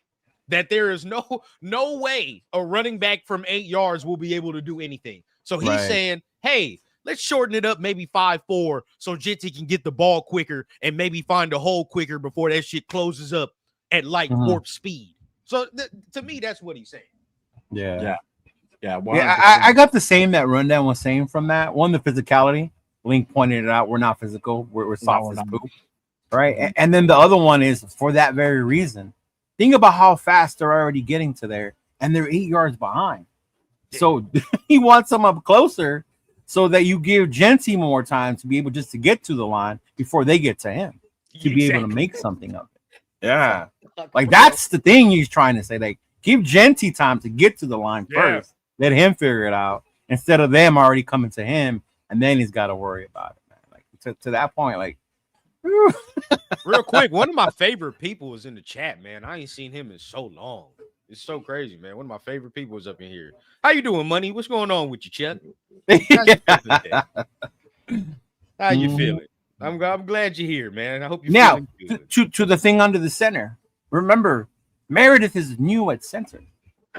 that there is no way a running back from 8 yards will be able to do anything. So he's saying, hey, let's shorten it up maybe 5-4 so Genty can get the ball quicker and maybe find a hole quicker before that shit closes up at light warp speed. So to me, that's what he's saying. Yeah. Yeah, I got the same that Rundown was saying from that. One, the physicality. Link pointed it out. We're not physical. We're soft as poop. Right? And then the other one is for that very reason. Think about how fast they're already getting to there, and they're 8 yards behind. So he wants them up closer so that you give Genty more time to be able just to get to the line before they get to him to be able to make something of it. Yeah. Like that's the thing he's trying to say. Like, give Genty time to get to the line first. Let him figure it out instead of them already coming to him, and then he's got to worry about it, man. Like to that point, like real quick, one of my favorite people was in the chat, man. I ain't seen him in so long. It's so crazy, man. One of my favorite people was up in here. How you doing, Money? What's going on with you, Chet? How you feeling? I'm glad you're here, man. I hope you're now feeling good. to the thing under the center. Remember, Meredith is new at center.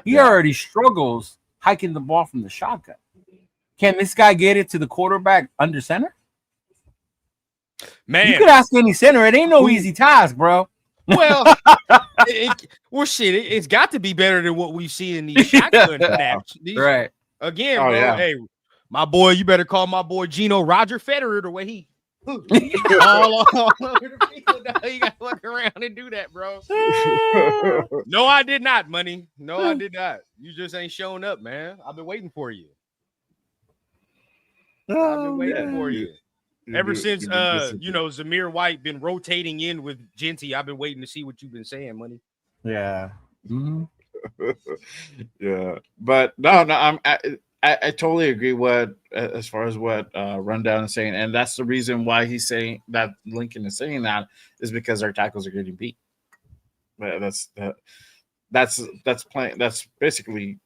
He already struggles hiking the ball from the shotgun. Can this guy get it to the quarterback under center? Man, you could ask any center. It ain't no easy task, bro. Well, shit, it's got to be better than what we see in these shotgun snaps. Right. Again, bro. Hey, my boy, you better call my boy Gino Roger Federer the way he all over the field. You got to look around and do that, bro. No, I did not, Money. No, I did not. You just ain't showing up, man. I've been waiting for you. I've been waiting for you. Ever since Zamir White been rotating in with Genty, I've been waiting to see what you've been saying, Money. Yeah. Mm-hmm. Yeah. But no, I totally agree as far as what Rundown is saying, and that's the reason why he's saying that Lincoln is saying that is because our tackles are getting beat. But that's plain. That's basically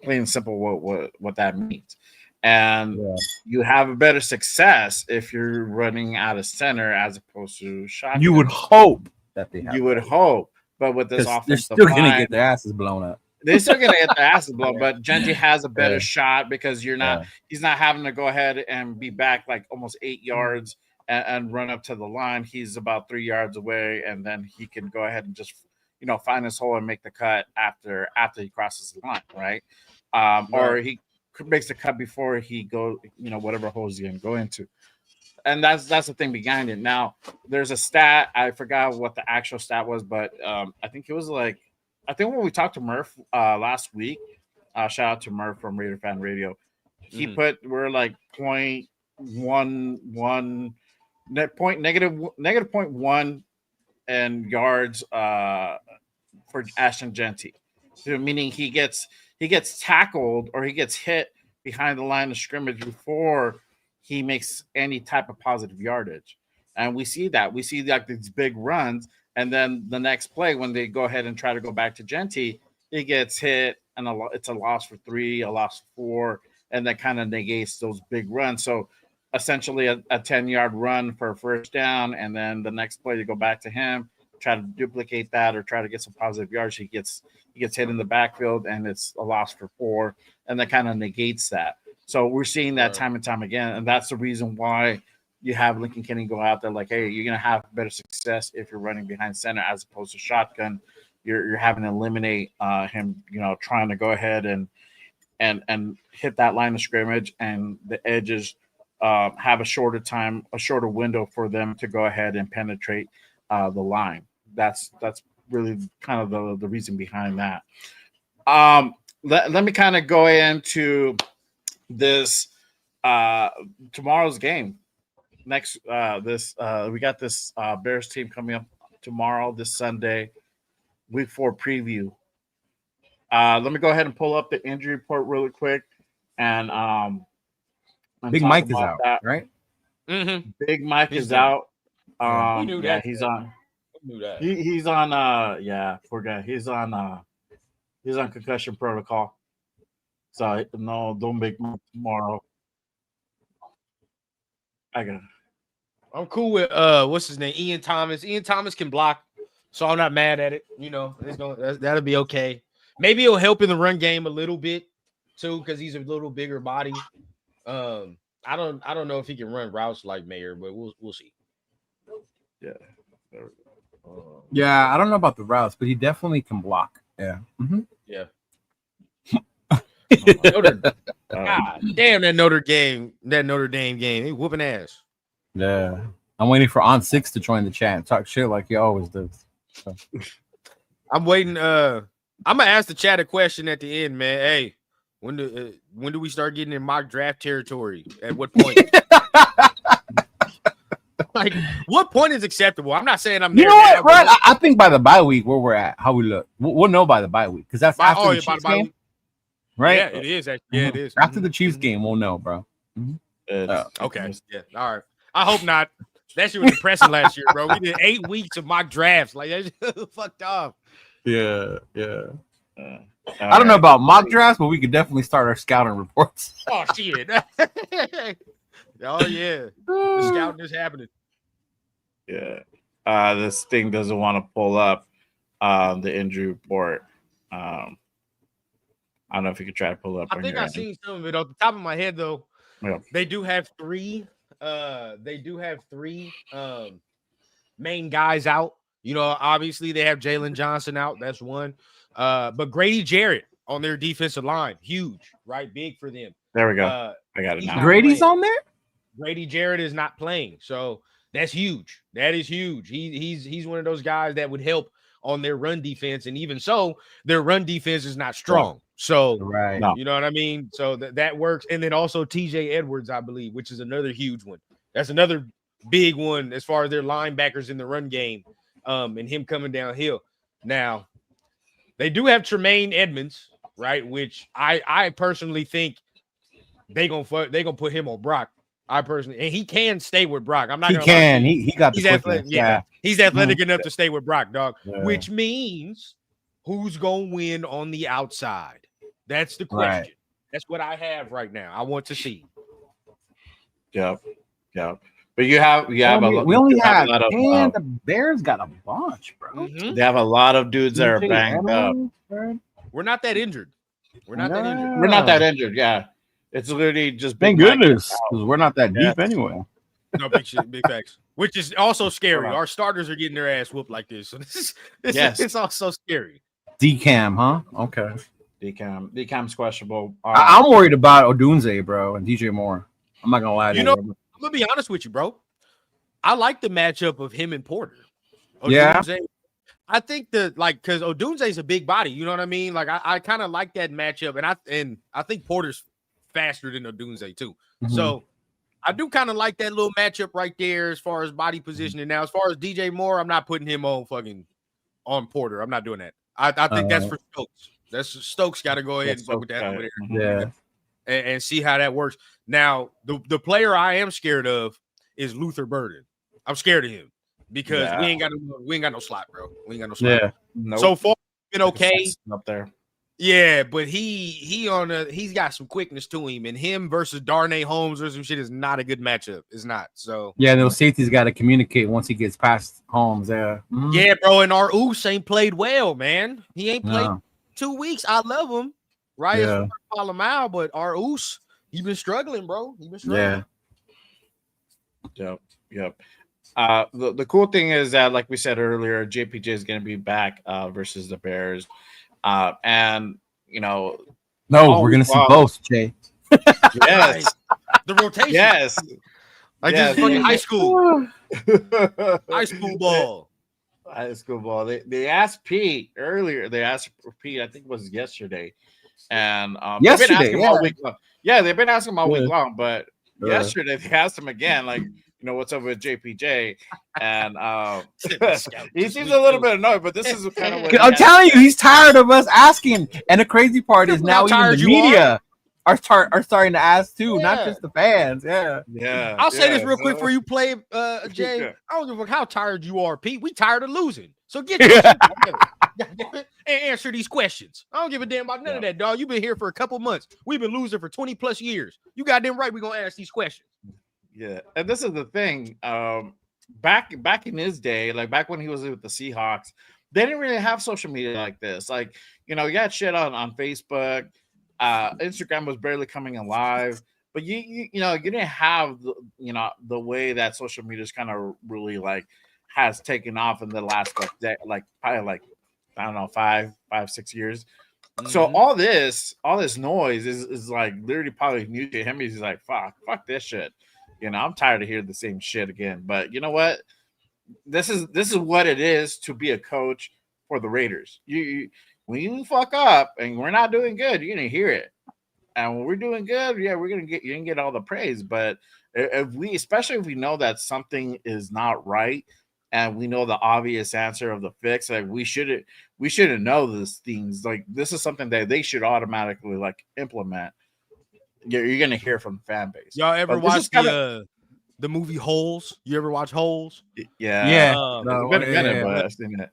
plain and simple what that means. And you have a better success if you're running out of center as opposed to shotgun. You would hope that they have. You would hope, but with this offensive they're still line, gonna get their asses blown up. They're still gonna get their asses blown. But Genty has a better shot because you're not. He's not having to go ahead and be back like almost 8 yards and run up to the line. He's about 3 yards away, and then he can go ahead and just find his hole and make the cut after he crosses the line, right? Or he makes the cut before he goes, whatever holes he's gonna go into. And that's the thing behind it. Now, there's a stat, I forgot what the actual stat was, but I think it was when we talked to Murph last week, shout out to Murph from Raider Fan Radio. He we're like negative 0.1 and yards for Ashton Genty. So meaning he gets tackled or he gets hit behind the line of scrimmage before he makes any type of positive yardage. And we see that. We see like these big runs, and then the next play when they go ahead and try to go back to Genty, he gets hit, and it's a loss for 3, a loss for 4, and that kind of negates those big runs. So essentially a 10-yard run for a first down, and then the next play to go back to him, try to duplicate that or try to get some positive yards. He gets hit in the backfield, and it's a loss for 4, and that kind of negates that. So we're seeing that time and time again, and that's the reason why you have Lincoln Kenny go out there like, hey, you're going to have better success if you're running behind center as opposed to shotgun. You're having to eliminate him, trying to go ahead and hit that line of scrimmage, and the edges have a shorter window for them to go ahead and penetrate the line. That's really kind of the reason behind that. Let me kind of go into this tomorrow's game. We got this Bears team coming up tomorrow, this Sunday, week 4 preview. Let me go ahead and pull up the injury report really quick. and Big talk Mike is about out, that. right? Mm-hmm. Big Mike He's is done. out. We knew Yeah, that. he's on. We knew that. He's on. Yeah, poor guy. He's on concussion protocol. So no, don't make Mike tomorrow. I got. I'm cool with what's his name? Ian Thomas. Ian Thomas can block, so I'm not mad at it. You know, that'll be okay. Maybe it'll help in the run game a little bit too, because he's a little bigger body. I don't know if he can run routes like Mayer, but we'll see. Yeah. Yeah, I don't know about the routes, but he definitely can block. Yeah. Yeah. God damn that Notre Dame game. He whooping ass. Yeah. I'm waiting for On Six to join the chat and talk shit like he always does. So. I'm waiting. I'm gonna ask the chat a question at the end, man. Hey, when do we start getting in mock draft territory? At what point? Like, what point is acceptable? I'm not saying I'm. You know what, Ryan? I think by the bye week, where we're at, how we look, we'll know by the bye week because that's after the Chiefs game, week. right? Yeah, it is. Actually. Yeah, it is. After the Chiefs game, we'll know, bro. Okay. Yeah. All right. I hope not. That shit was depressing last year, bro. We did 8 weeks of mock drafts. Like, that's fucked off. Yeah. I don't know about mock drafts, but we could definitely start our scouting reports. Oh shit. Oh yeah. The scouting is happening. Yeah. This thing doesn't want to pull up the injury report. I don't know if you could try to pull it up. I think I've seen some of it off the top of my head though. Yeah. They do have three main guys out. You know, obviously they have Jalen Johnson out. That's one. But Grady Jarrett on their defensive line, huge, right? Big for them. There we go. I got it now. Grady's on there? Grady Jarrett is not playing. So that's huge. That is huge. He's one of those guys that would help on their run defense. And even so, their run defense is not strong. So right. You know what I mean? So that works. And then also TJ Edwards, I believe, which is another huge one. That's another big one as far as their linebackers in the run game. And him coming downhill. Now, they do have Tremaine Edmonds, right? Which I personally think they gonna put him on Brock. And he can stay with Brock. I'm not. He gonna can. lie. He got the athletic. Yeah, he's athletic enough to stay with Brock, dog. Yeah. Which means who's gonna win on the outside? That's the question. Right. That's what I have right now. I want to see. Yep. But you have we only have a lot of, and the Bears got a bunch, bro. Mm-hmm. They have a lot of dudes that are banged up. We're not that injured. We're not that injured. Yeah, it's literally just thank goodness because we're not that deep anyway. No big shit, big facts. Which is also scary. Our starters are getting their ass whooped like this, so it's also scary. DCAM, huh? Okay. DCAM's questionable. I'm worried about Odunze, bro, and DJ Moore. I'm not gonna lie to you. I'm gonna be honest with you, bro. I like the matchup of him and Porter. Odunze, I think because Odunze's a big body, you know what I mean? Like I kind of like that matchup, and I think Porter's faster than Odunze too. Mm-hmm. So I do kind of like that little matchup right there as far as body positioning. Now, as far as DJ Moore, I'm not putting him on Porter. I'm not doing that. I think that's for Stokes. Stokes got to go ahead and fuck with that over there. Yeah. And see how that works. Now, the player I am scared of is Luther Burden. I'm scared of him because we ain't got no slot, bro. We ain't got no slot. Yeah. Nope. So far, it's been okay up there. Yeah, but he's got some quickness to him, and him versus Darnay Holmes or some shit is not a good matchup. It's not. So yeah, those safeties got to communicate once he gets past Holmes. Yeah. Mm-hmm. Yeah, bro. And our Oos ain't played well, man. He ain't played 2 weeks. I love him. Right, yeah. Call him out, but our Oos, he been struggling, bro. He been struggling. Yeah. Yep. The cool thing is that, like we said earlier, JPJ is going to be back versus the Bears, and we're going to see both, Jay. Yes, the rotation. Yes, like this is fucking high school. High school ball. High school ball. They asked Pete earlier. They asked Pete, I think it was yesterday. And yesterday, they've been asking all week long. Yeah, they've been asking all week long, but yesterday they asked him again, like, what's up with JPJ? And he seems a little bit annoyed, but this is kind of what I'm telling you, he's tired of us asking. And the crazy part is now even the media are starting to ask too, not Yeah. just the fans. Yeah. Yeah. I'll say this yeah, real quick so- for you, play, Jay. Yeah. I don't give a fuck how tired you are, Pete. We tired of losing. So get your shit together. Goddammit, and answer these questions. I don't give a damn about none of that, dog. You've been here for a couple months. We've been losing for 20 plus years. You goddamn right we're gonna ask these questions. Yeah, and this is the thing. Back in his day, like back when he was with the Seahawks, they didn't really have social media like this. Like, you had shit on Facebook. Instagram was barely coming alive, but you didn't have the way that social media is kind of really like has taken off in the last probably I don't know 5-6 years. So all this noise is like literally probably new to him. He's like, fuck this shit. I'm tired of hearing the same shit again. But you know what? This is what it is to be a coach for the Raiders. You when you fuck up and we're not doing good, you're gonna hear it. And when we're doing good, yeah, you're gonna get all the praise. But especially if we know that something is not right, and we know the obvious answer of the fix, like we shouldn't know these things. Like this is something that they should automatically like implement. You're gonna hear from the fan base. Y'all ever But this watch is kinda- the movie Holes? You ever watch Holes? Yeah. Um, It's been a minute, but I've seen it.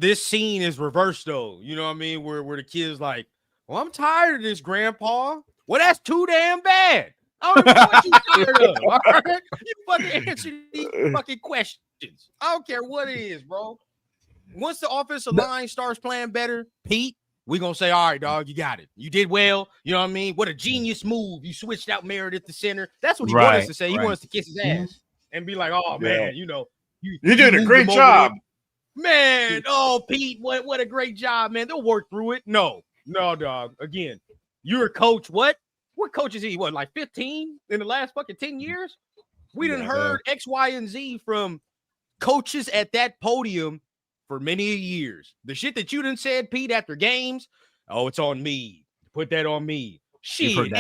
This scene is reversed though. You know what I mean? Where the kid's like, "Well, I'm tired of this, Grandpa." Well, that's too damn bad. I don't know what you tired of. All right? You fucking answer these fucking questions. I don't care what it is, bro. Once the offensive line starts playing better, Pete, we're gonna say, all right, dog, you got it. You did well. You know what I mean? What a genius move. You switched out Meredith to center. That's what he wants us to say. He wants us to kiss his ass and be like, oh man, you did a moved great him over job. there. Man. Oh, Pete, what a great job, man. They'll work through it. No, dog. Again, you're a coach. What coach is he? What, like 15 in the last fucking 10 years? We done heard X, Y, and Z from coaches at that podium for many years. The shit that you done said, Pete, after games, oh, it's on me. Put that on me. Shit,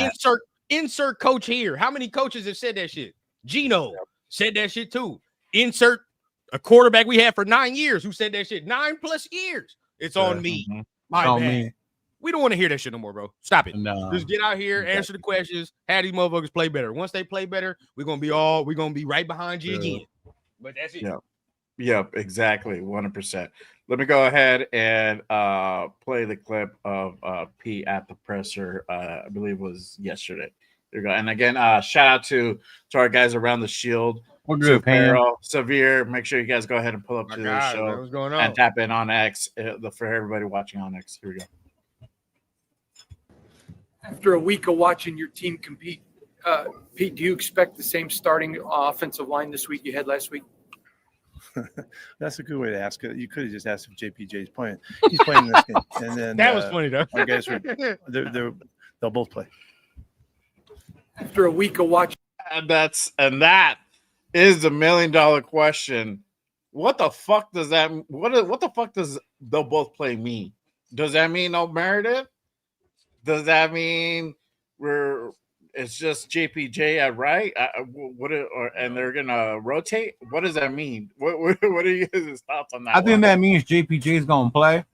insert coach here. How many coaches have said that shit? Gino said that shit too. Insert a quarterback we had for 9 years who said that shit. 9+ years. It's on me. My bad. Me. We don't want to hear that shit no more, bro. Stop it. No. Just get out here, answer the questions, have these motherfuckers play better. Once they play better, we're gonna be right behind you again. But that's it. Yep, exactly. 100%. Let me go ahead and play the clip of P at the presser. I believe it was yesterday. There you go. And again, shout out to our guys around the Shield. We're good, Farrell, Severe. Make sure you guys go ahead and pull up to the show. Man, what's going on? And tap in on X for everybody watching on X. Here we go. After a week of watching your team compete, Pete, do you expect the same starting offensive line this week you had last week? That's a good way to ask it. You could have just asked if JPJ's playing. He's playing this game, and then that was funny though. Our guys they'll both play. After a week of watching, and that is the $1 million question. What the fuck does that? What the fuck does they'll both play mean? Does that mean no Meredith? Does that mean it's just JPJ at right? And they're gonna rotate? What does that mean? What are you guys' thoughts on that? I think that means JPJ is gonna play,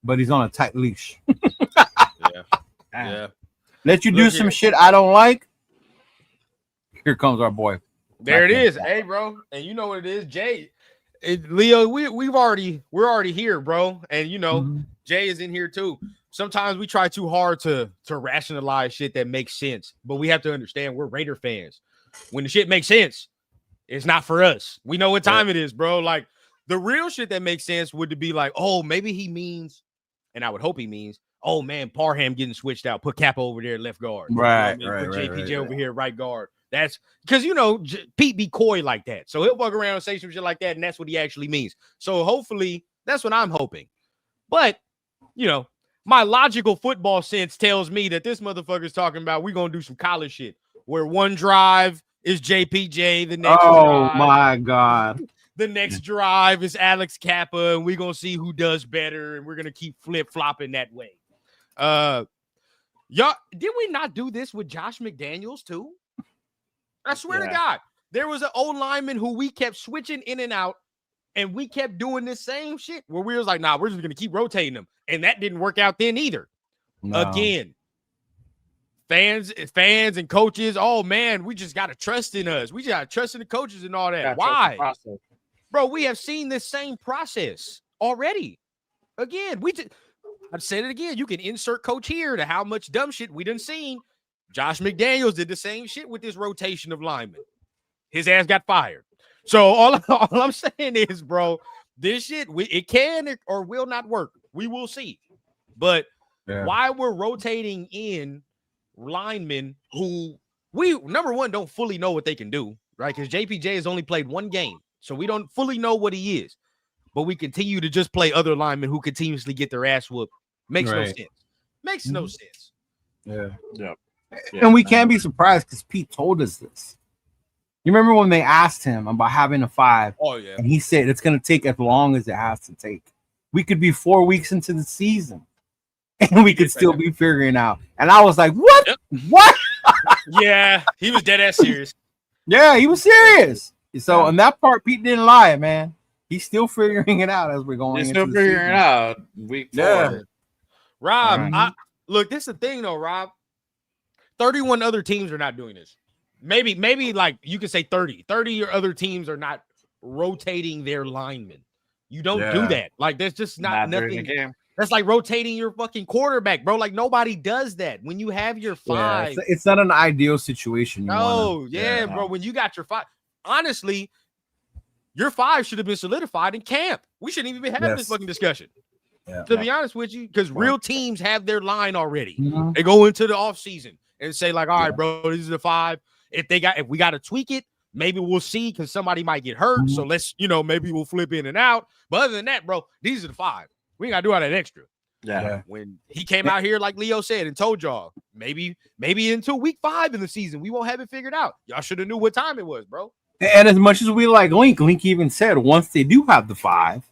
but he's on a tight leash. Yeah. Let you do some shit I don't like. Here comes our boy. There it is. Hey, bro. And you know what it is, Jay. Leo, we're already here, bro. And Jay is in here too. Sometimes we try too hard to rationalize shit that makes sense, but we have to understand we're Raider fans. When the shit makes sense, it's not for us. We know what time it is, bro. Like the real shit that makes sense would be like, oh, maybe he means, and I would hope he means, oh man, Parham getting switched out, put Kappa over there left guard, right? Put JPJ over here right guard. That's because Pete be coy like that, so he'll walk around and say some shit like that, and that's what he actually means. So hopefully, that's what I'm hoping. But my logical football sense tells me that this motherfucker's talking about we're gonna do some college shit where one drive is JPJ, the next drive, my god, the next drive is Alex Kappa, and we're gonna see who does better, and we're gonna keep flip-flopping that way. Y'all, did we not do this with Josh McDaniels too? I swear to God, there was an old lineman who we kept switching in and out, and we kept doing this same shit where we was like, nah, we're just gonna keep rotating them. And that didn't work out then either. No. Again, fans and coaches. Oh man, we just gotta trust in us. We just gotta trust in the coaches and all that. Why, bro? We have seen this same process already. Again, I've said it again. You can insert coach here to how much dumb shit we done seen. Josh McDaniels did the same shit with this rotation of linemen. His ass got fired. So all I'm saying is, bro, this shit, it can or will not work. We will see. But why we're rotating in linemen who we, number one, don't fully know what they can do, right? Because JPJ has only played one game. So we don't fully know what he is. But we continue to just play other linemen who continuously get their ass whooped. Makes no sense. Makes no sense. Yeah. Yeah, and we can't be surprised because Pete told us this. You remember when they asked him about having a 5? Oh, yeah. And he said it's going to take as long as it has to take. We could be 4 weeks into the season, and we could still be figuring out. And I was like, what? Yep. What? Yeah, he was dead ass serious. Yeah, he was serious. So on that part, Pete didn't lie, man. He's still figuring it out as we're going. He's still figuring it out. Week 4. Rob, look, this is the thing, though, Rob. 31 other teams are not doing this. Maybe like you could say 30 or other teams are not rotating their linemen. You don't do that. Like there's just nothing. That's like rotating your fucking quarterback, bro. Like nobody does that. When you have your 5, it's not an ideal situation. Bro. When you got your 5, honestly, your 5 should have been solidified in camp. We shouldn't even be having this fucking discussion. To be honest with you, because real teams have their line already. They go into the offseason and say, like, all right, bro, this is the 5. If we got to tweak it, maybe we'll see because somebody might get hurt. So let's, maybe we'll flip in and out. But other than that, bro, these are the 5. We ain't got to do all that extra. Yeah. When he came out here, like Leo said, and told y'all, maybe until week 5 in the season, we won't have it figured out. Y'all should have knew what time it was, bro. And as much as we like Link even said, once they do have the 5,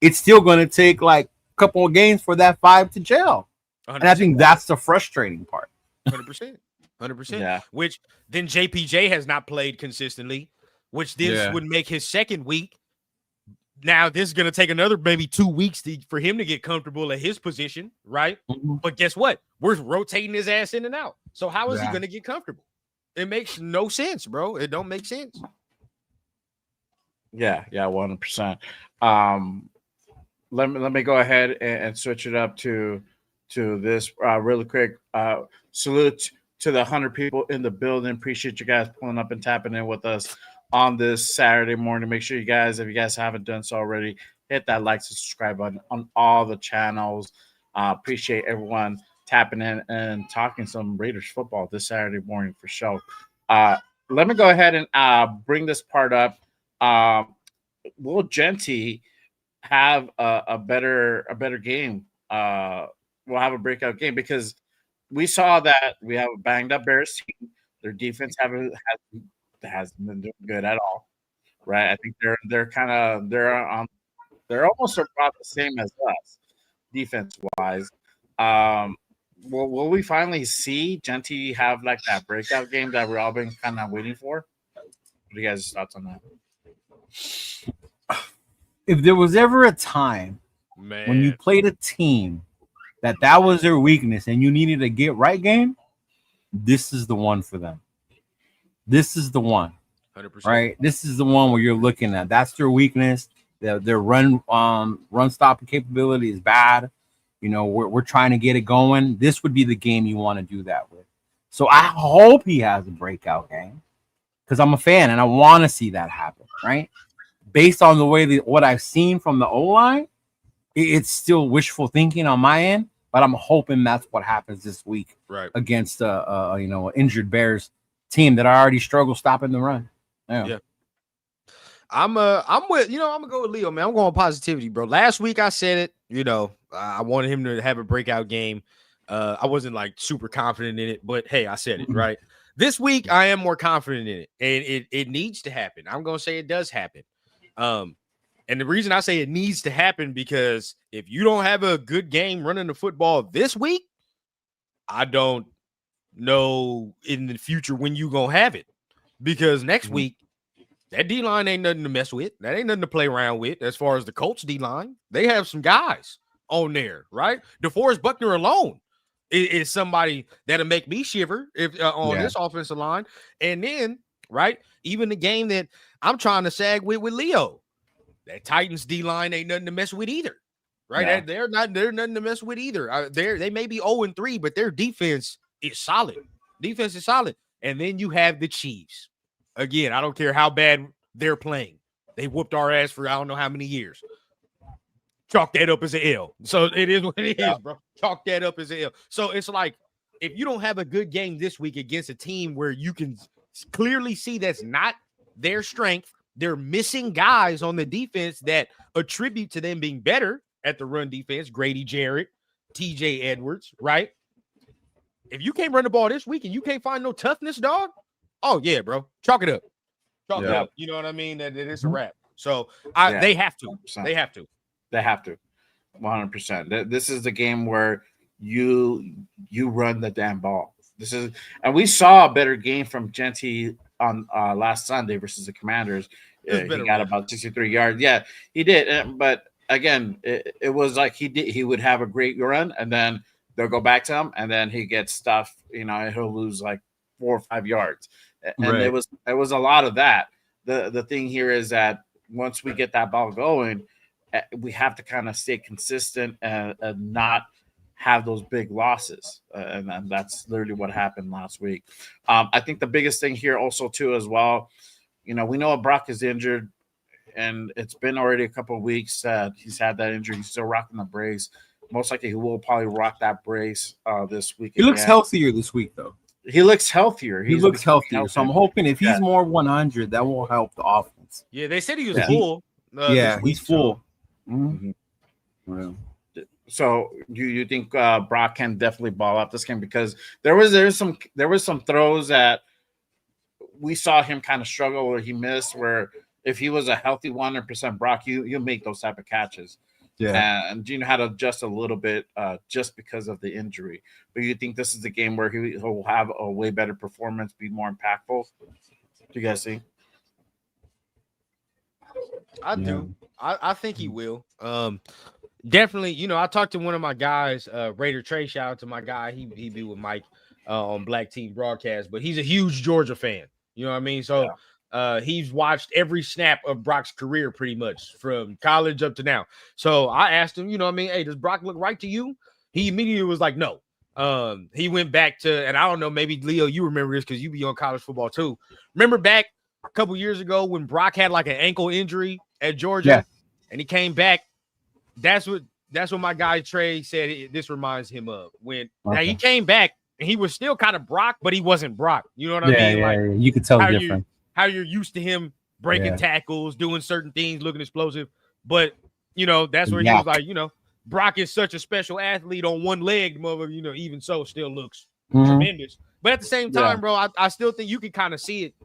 it's still going to take like a couple of games for that 5 to gel. And I think that's the frustrating part. 100%. 100%. Yeah. Which then JPJ has not played consistently, which this would make his second week. Now, this is going to take another maybe 2 weeks for him to get comfortable at his position, right? But guess what? We're rotating his ass in and out. So how is he going to get comfortable? It makes no sense, bro. It don't make sense. Yeah, 100%. Let me go ahead and switch it up to this really quick. Salute to the 100 people in the building. Appreciate you guys pulling up and tapping in with us on this Saturday morning. Make sure you guys, if you guys haven't done so already, hit that like and subscribe button on all the channels. Appreciate everyone tapping in and talking some Raiders football this Saturday morning for sure. Let me go ahead and bring this part up. Will Genty have a better game? We'll have a breakout game because we saw that we have a banged up Bears team. Their defense hasn't been doing good at all, right? I think they're almost about the same as us defense wise. Will we finally see Genty have like that breakout game that we're all been kind of waiting for? What are you guys' thoughts on that? If there was ever a time when you played a team that was their weakness and you needed a get right game, this is the one for them. This is the one, 100%. Right? This is the one where you're looking at. That's their weakness. Their run stopping capability is bad. We're trying to get it going. This would be the game you want to do that with. So I hope he has a breakout game because I'm a fan and I want to see that happen, right? Based on the way what I've seen from the O-line, it's still wishful thinking on my end, but I'm hoping that's what happens this week against an injured Bears team that already struggled stopping the run. Yeah. I'm gonna go with Leo, man. I'm going with positivity, bro. Last week I said it, I wanted him to have a breakout game. I wasn't like super confident in it, but hey, I said it, right? This week I am more confident in it, and it needs to happen. I'm gonna say it does happen. And the reason I say it needs to happen because if you don't have a good game running the football this week, I don't know in the future when you gonna have it. Because next week, that D-line ain't nothing to mess with. That ain't nothing to play around with as far as the Colts D-line. They have some guys on there, right? DeForest Buckner alone is somebody that'll make me shiver if on this offensive line. And then, right, even the game that I'm trying to sag with Leo, that Titans D line ain't nothing to mess with either. Right, they're nothing to mess with either. They may be 0-3, but their defense is solid. Defense is solid. And then you have the Chiefs. Again, I don't care how bad they're playing. They whooped our ass for I don't know how many years. Chalk that up as an L. So it is what it is, bro. Chalk that up as an L. So it's like, if you don't have a good game this week against a team where you can clearly see that's not their strength, they're missing guys on the defense that attribute to them being better at the run defense, Grady Jarrett, TJ Edwards, right? If you can't run the ball this week and you can't find no toughness, dog, oh yeah, bro, chalk it up. Chalk it up. You know what I mean? That it's a wrap. So they have to. 100%. They have to. They have to. 100%. This is the game where you run the damn ball. And we saw a better game from Genty on last Sunday versus the Commanders. He got about 63 yards. Yeah, he did. But again, it was like he would have a great run, and then they'll go back to him, and then he gets stuff. He'll lose like 4 or 5 yards, and it was a lot of that. The thing here is that once we get that ball going, we have to kind of stay consistent and not have those big losses, and that's literally what happened last week. I think the biggest thing here also too as well, we know Brock is injured. And it's been already a couple of weeks that he's had that injury. He's still rocking the brace. Most likely he will probably rock that brace this week. He looks healthier this week, though. He looks healthier. He looks healthier. So I'm hoping if he's more 100, that will help the offense. Yeah, they said he was full. He's full. Mm-hmm. Well, so you think Brock can definitely ball up this game? Because there was some throws that we saw him kind of struggle or he missed where – if he was a healthy 100% Brock, you make those type of catches. Yeah. And you know how to adjust a little bit just because of the injury. But you think this is the game where he'll have a way better performance, be more impactful? Do you guys see? I do. I think he will. Definitely, I talked to one of my guys, Raider Trey, shout out to my guy. He be with Mike on Black Team Broadcast, but he's a huge Georgia fan. You know what I mean? So he's watched every snap of Brock's career pretty much from college up to now. So I asked him, hey, does Brock look right to you? He immediately was like, no. He went back to, and I don't know, maybe Leo, you remember this because you be on college football too. Remember back a couple years ago when Brock had like an ankle injury at Georgia and he came back? That's what my guy Trey said this reminds him of. Now he came back and he was still kind of Brock, but he wasn't Brock. You know what I mean? Yeah, you could tell the difference. How you're used to him breaking tackles, doing certain things, looking explosive. But, that's where he was like, Brock is such a special athlete on one leg, mother, even so still looks tremendous. But at the same time, bro, I still think you can kind of see it.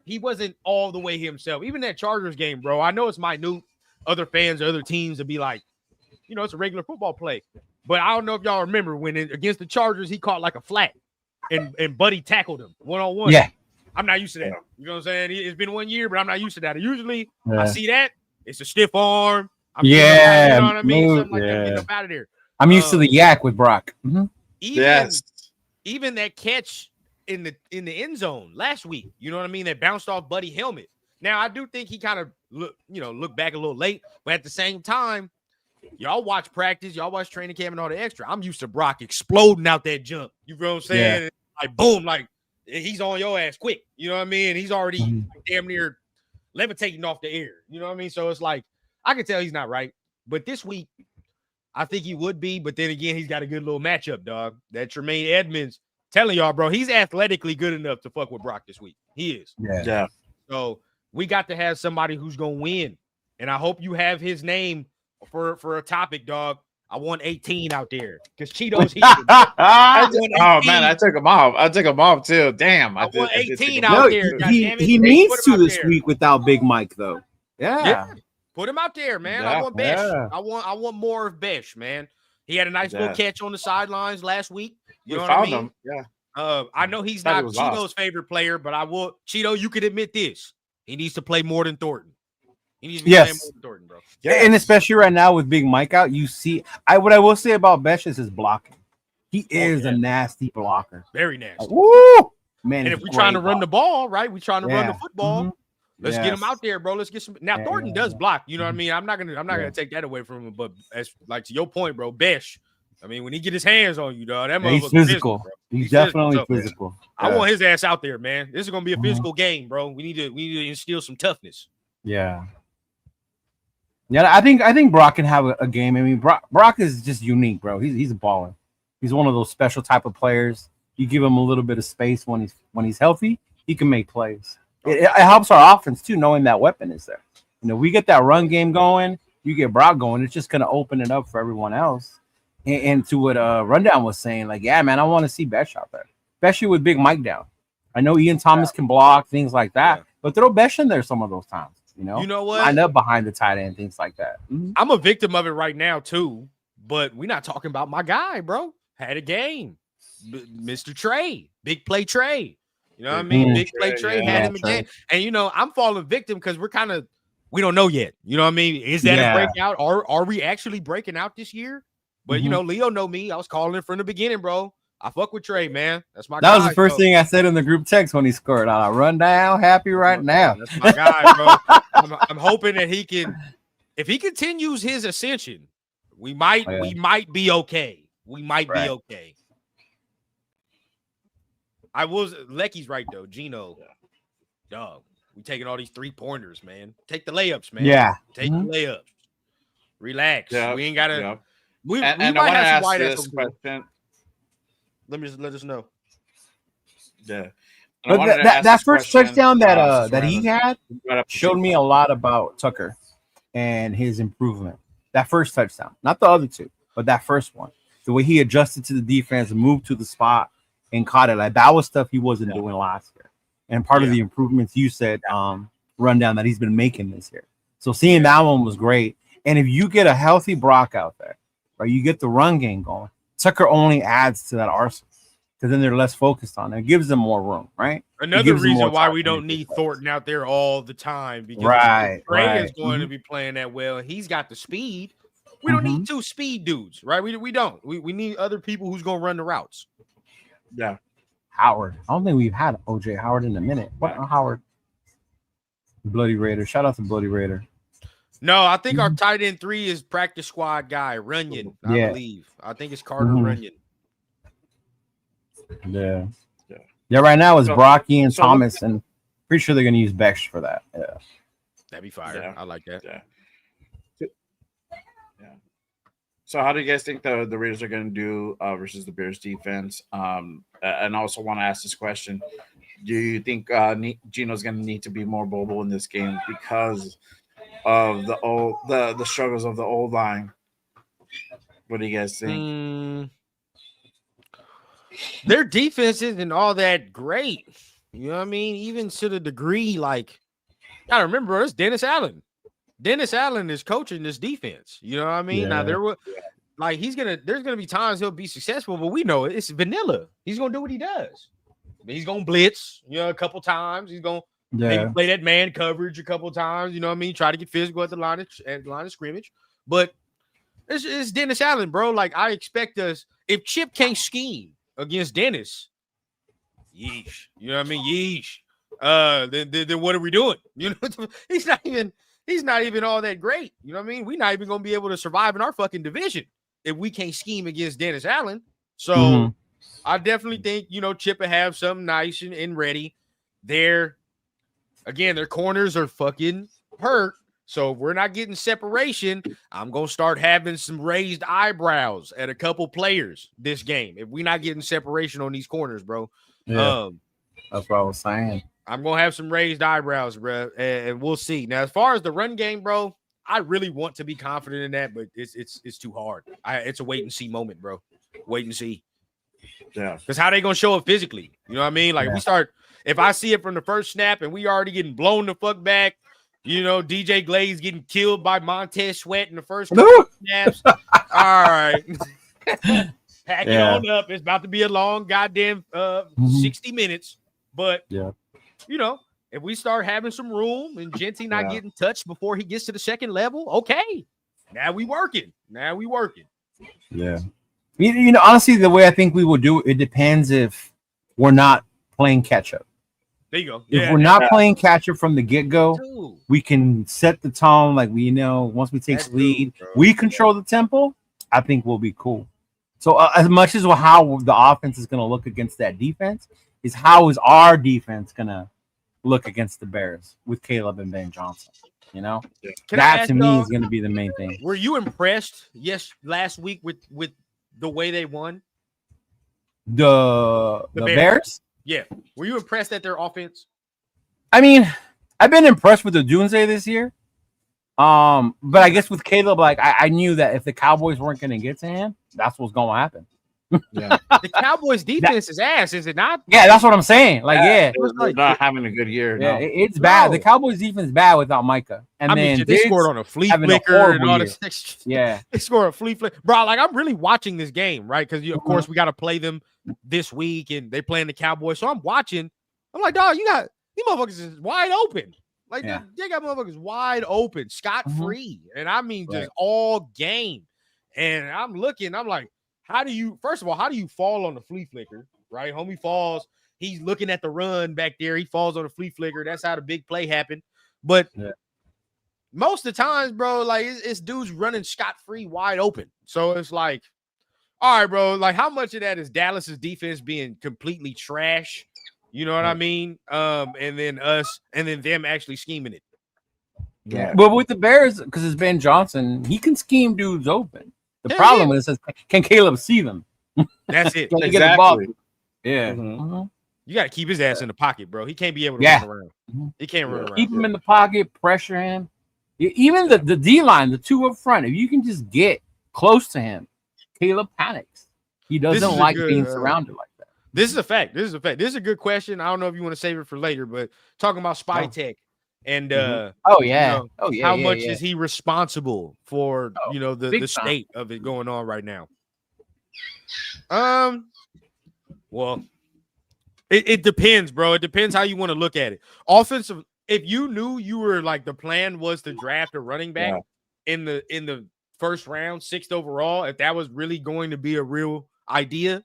He wasn't all the way himself. Even that Chargers game, bro, I know it's minute. Other fans or other teams would be like, it's a regular football play. But I don't know if y'all remember when against the Chargers, he caught like a flat and Buddy tackled him one-on-one. Yeah. I'm not used to that. You know what I'm saying? It's been 1 year, but I'm not used to that. Usually I see that. It's a stiff arm. You know what I mean? Something like that. Get up out of there. I'm used to the yak with Brock. Even that catch in the end zone last week, you know what I mean? That bounced off Buddy helmet. Now, I do think he kind of look back a little late, but at the same time, y'all watch practice, y'all watch training camp and all the extra. I'm used to Brock exploding out that jump. You know what I'm saying? Yeah. Like, boom, like, he's on your ass quick. You know what I mean? He's already damn near levitating off the air. You know what I mean? So it's like, I can tell he's not right. But this week, I think he would be. But then again, he's got a good little matchup, dog. That Tremaine Edmonds, telling y'all, bro, he's athletically good enough to fuck with Brock this week. He is. Yeah. So we got to have somebody who's going to win. And I hope you have his name for a topic, dog. I want 18 out there because Cheeto's here. I took him off. I took him off too. Damn. I want 18 out there. He needs to this week without Big Mike, though. Yeah. Put him out there, man. I want Besh. I want more of Besh, man. He had a nice little catch on the sidelines last week. You know what I mean? Him. Yeah. I know he's not Cheeto's favorite player, but Cheeto, you could admit this. He needs to play more than Thornton. He needs to be playing more than Thornton, bro. Yes. And especially right now with Big Mike out, you see, what I will say about Besh is his blocking. He is a nasty blocker. Very nasty. Woo! Man, And he's if we're trying to great run the ball, right? We're trying to run the Yeah. football. Mhm. Let's get him Yes. out there, bro. Let's get some. Now Yeah, Thornton yeah, does yeah. block. You know what I mean? I'm not gonna take that away from him. But as like to your point, bro, Besh. I mean, when he get his hands on you, dog, that Yeah, he's motherfucker's physical. bro. He's definitely So, physical. I Yeah. want his ass out there, man. This is gonna be a Mhm. physical game, bro. We need to instill some toughness. Yeah. Yeah, I think Brock can have a game. I mean, Brock is just unique, bro. He's a baller. He's one of those special type of players. You give him a little bit of space when he's healthy, he can make plays. It helps our offense too, knowing that weapon is there. You know, we get that run game going, you get Brock going, it's just gonna open it up for everyone else. And to what Rundown was saying, like, yeah, man, I want to see Besh out there, especially with Big Mike down. I know Ian Thomas can block things like that, but throw Besh in there some of those times. You know what? Line up behind the tight end, things like that. I'm a victim of it right now too, but we're not talking about my guy, bro. Had a game, Mr. Trey, big play Trey. You know what I mean? Big play Trey had him again, and I'm falling victim because we don't know yet. You know what I mean? Is that a breakout? Are we actually breaking out this year? But Leo know me. I was calling it from the beginning, bro. I fuck with Trey, man. That's my guy. That was the first thing I said in the group text when he scored. I run down, happy right now. That's my guy, bro. I'm hoping that he can, if he continues his ascension, we might be okay. We might be okay. Lecky's right though. Gino, dog. We taking all these 3-pointers, man. Take the layups, man. Yeah. Take the layups. Relax. Yeah. We ain't gotta. Yeah. We and might I want to have some ask white this question. Let us know. Yeah. But that first touchdown that he had showed me a lot about Tucker and his improvement. That first touchdown, not the other two, but that first one. The way he adjusted to the defense, moved to the spot, and caught it. Like that was stuff he wasn't doing last year. And part of the improvements you said, rundown that he's been making this year. So seeing that one was great. And if you get a healthy Brock out there, right, you get the run game going, Tucker only adds to that arsenal because then they're less focused on it. It gives them more room, right? Another reason why we don't need Thornton out there all the time because Trey is going to be playing that well. He's got the speed. We don't need 2 speed dudes, right? We don't. We need other people who's going to run the routes. Yeah. Howard. I don't think we've had OJ Howard in a minute. What Howard? Bloody Raider. Shout out to Bloody Raider. No, I think our tight end 3 is practice squad guy, Runyon, I believe. I think it's Carter Runyon. Yeah, right now it's Brocky and Thomas, and pretty sure they're going to use Besh for that. Yeah. That'd be fire. Yeah. I like that. Yeah. So how do you guys think the Raiders are going to do versus the Bears defense? And I also want to ask this question. Do you think Gino's going to need to be more mobile in this game because of the struggles of the old line? What do you guys think? Their defense isn't all that great. You know what I mean? Even to the degree, like, I remember it's Dennis Allen. Dennis Allen is coaching this defense. You know what I mean? Now there's gonna be times he'll be successful, but we know it's vanilla. He's gonna do what he does. He's gonna blitz, a couple times. He's gonna maybe play that man coverage a couple times. You know what I mean? Try to get physical at the line of scrimmage. But it's Dennis Allen, bro. Like I expect us. If Chip can't scheme against Dennis, yeesh. You know what I mean? Yeesh. Then what are we doing? You know, he's not even all that great. You know what I mean? We're not even gonna be able to survive in our fucking division if we can't scheme against Dennis Allen. So I definitely think Chip will have something nice and ready. Their corners are fucking hurt. So if we're not getting separation, I'm gonna start having some raised eyebrows at a couple players this game. If we're not getting separation on these corners, bro. Yeah. That's what I was saying. I'm gonna have some raised eyebrows, bro, and we'll see. Now, as far as the run game, bro, I really want to be confident in that, but it's too hard. It's a wait and see moment, bro. Wait and see. Yeah, because how they gonna show it physically? You know what I mean? Like if I see it from the first snap and we already getting blown the fuck back, DJ Glaze getting killed by Montez Sweat in the first couple snaps. All right, pack it on up. It's about to be a long goddamn 60 minutes, but if we start having some room and Genty not getting touched before he gets to the second level, okay. Now we working. Yeah. Honestly, the way I think we will do it, it depends if we're not playing catch up. There you go. If we're not playing catch up from the get go, we can set the tone. Like once we take the lead, we control the tempo. I think we'll be cool. So as much as how the offense is going to look against that defense, is how is our defense going to look against the Bears with Caleb and Ben Johnson? That to me is going to be the main thing. Were you impressed? Last week with the way they won the Bears. Yeah, were you impressed at their offense? I mean, I've been impressed with the Doomsday this year. But I guess with Caleb, like I knew that if the Cowboys weren't going to get to him, that's what's going to happen. Yeah, the Cowboys' defense is ass, is it not? Yeah, that's what I'm saying. Like, they're not having a good year. Yeah, it's bad. The Cowboys' defense is bad without Micah. And then they scored on a flea flicker and all this. Yeah, they scored a flea flicker, bro. Like I'm really watching this game, right? Because of course we got to play them this week, and they playing the Cowboys. So I'm watching. I'm like, dog, you got these motherfuckers is wide open. Like they got motherfuckers wide open, scot free, and I mean just all game. And I'm looking. I'm like, how do you fall on the flea flicker? Right, homie falls. He's looking at the run back there. He falls on the flea flicker. That's how the big play happened. But most of the times, bro, like it's dudes running scot free, wide open. So it's like, all right, bro. Like, how much of that is Dallas's defense being completely trash? You know what I mean? And then them actually scheming it. Yeah. But with the Bears, because it's Ben Johnson, he can scheme dudes open. The problem is, can Caleb see them? That's it. Can he get the ball? Yeah. You got to keep his ass in the pocket, bro. He can't be able to run around. He can't run around. Keep him in the pocket, pressure him. Even the D line, the two up front, if you can just get close to him, Caleb panics. He doesn't like being surrounded like that. This is a fact. This is a good question. I don't know if you want to save it for later, but talking about Spy Tech and how much is he responsible for the state of it going on right now? Well, it depends, bro. It depends how you want to look at it. Offensive, if you knew you were like the plan was to draft a running back in the first round, 6th overall, if that was really going to be a real idea,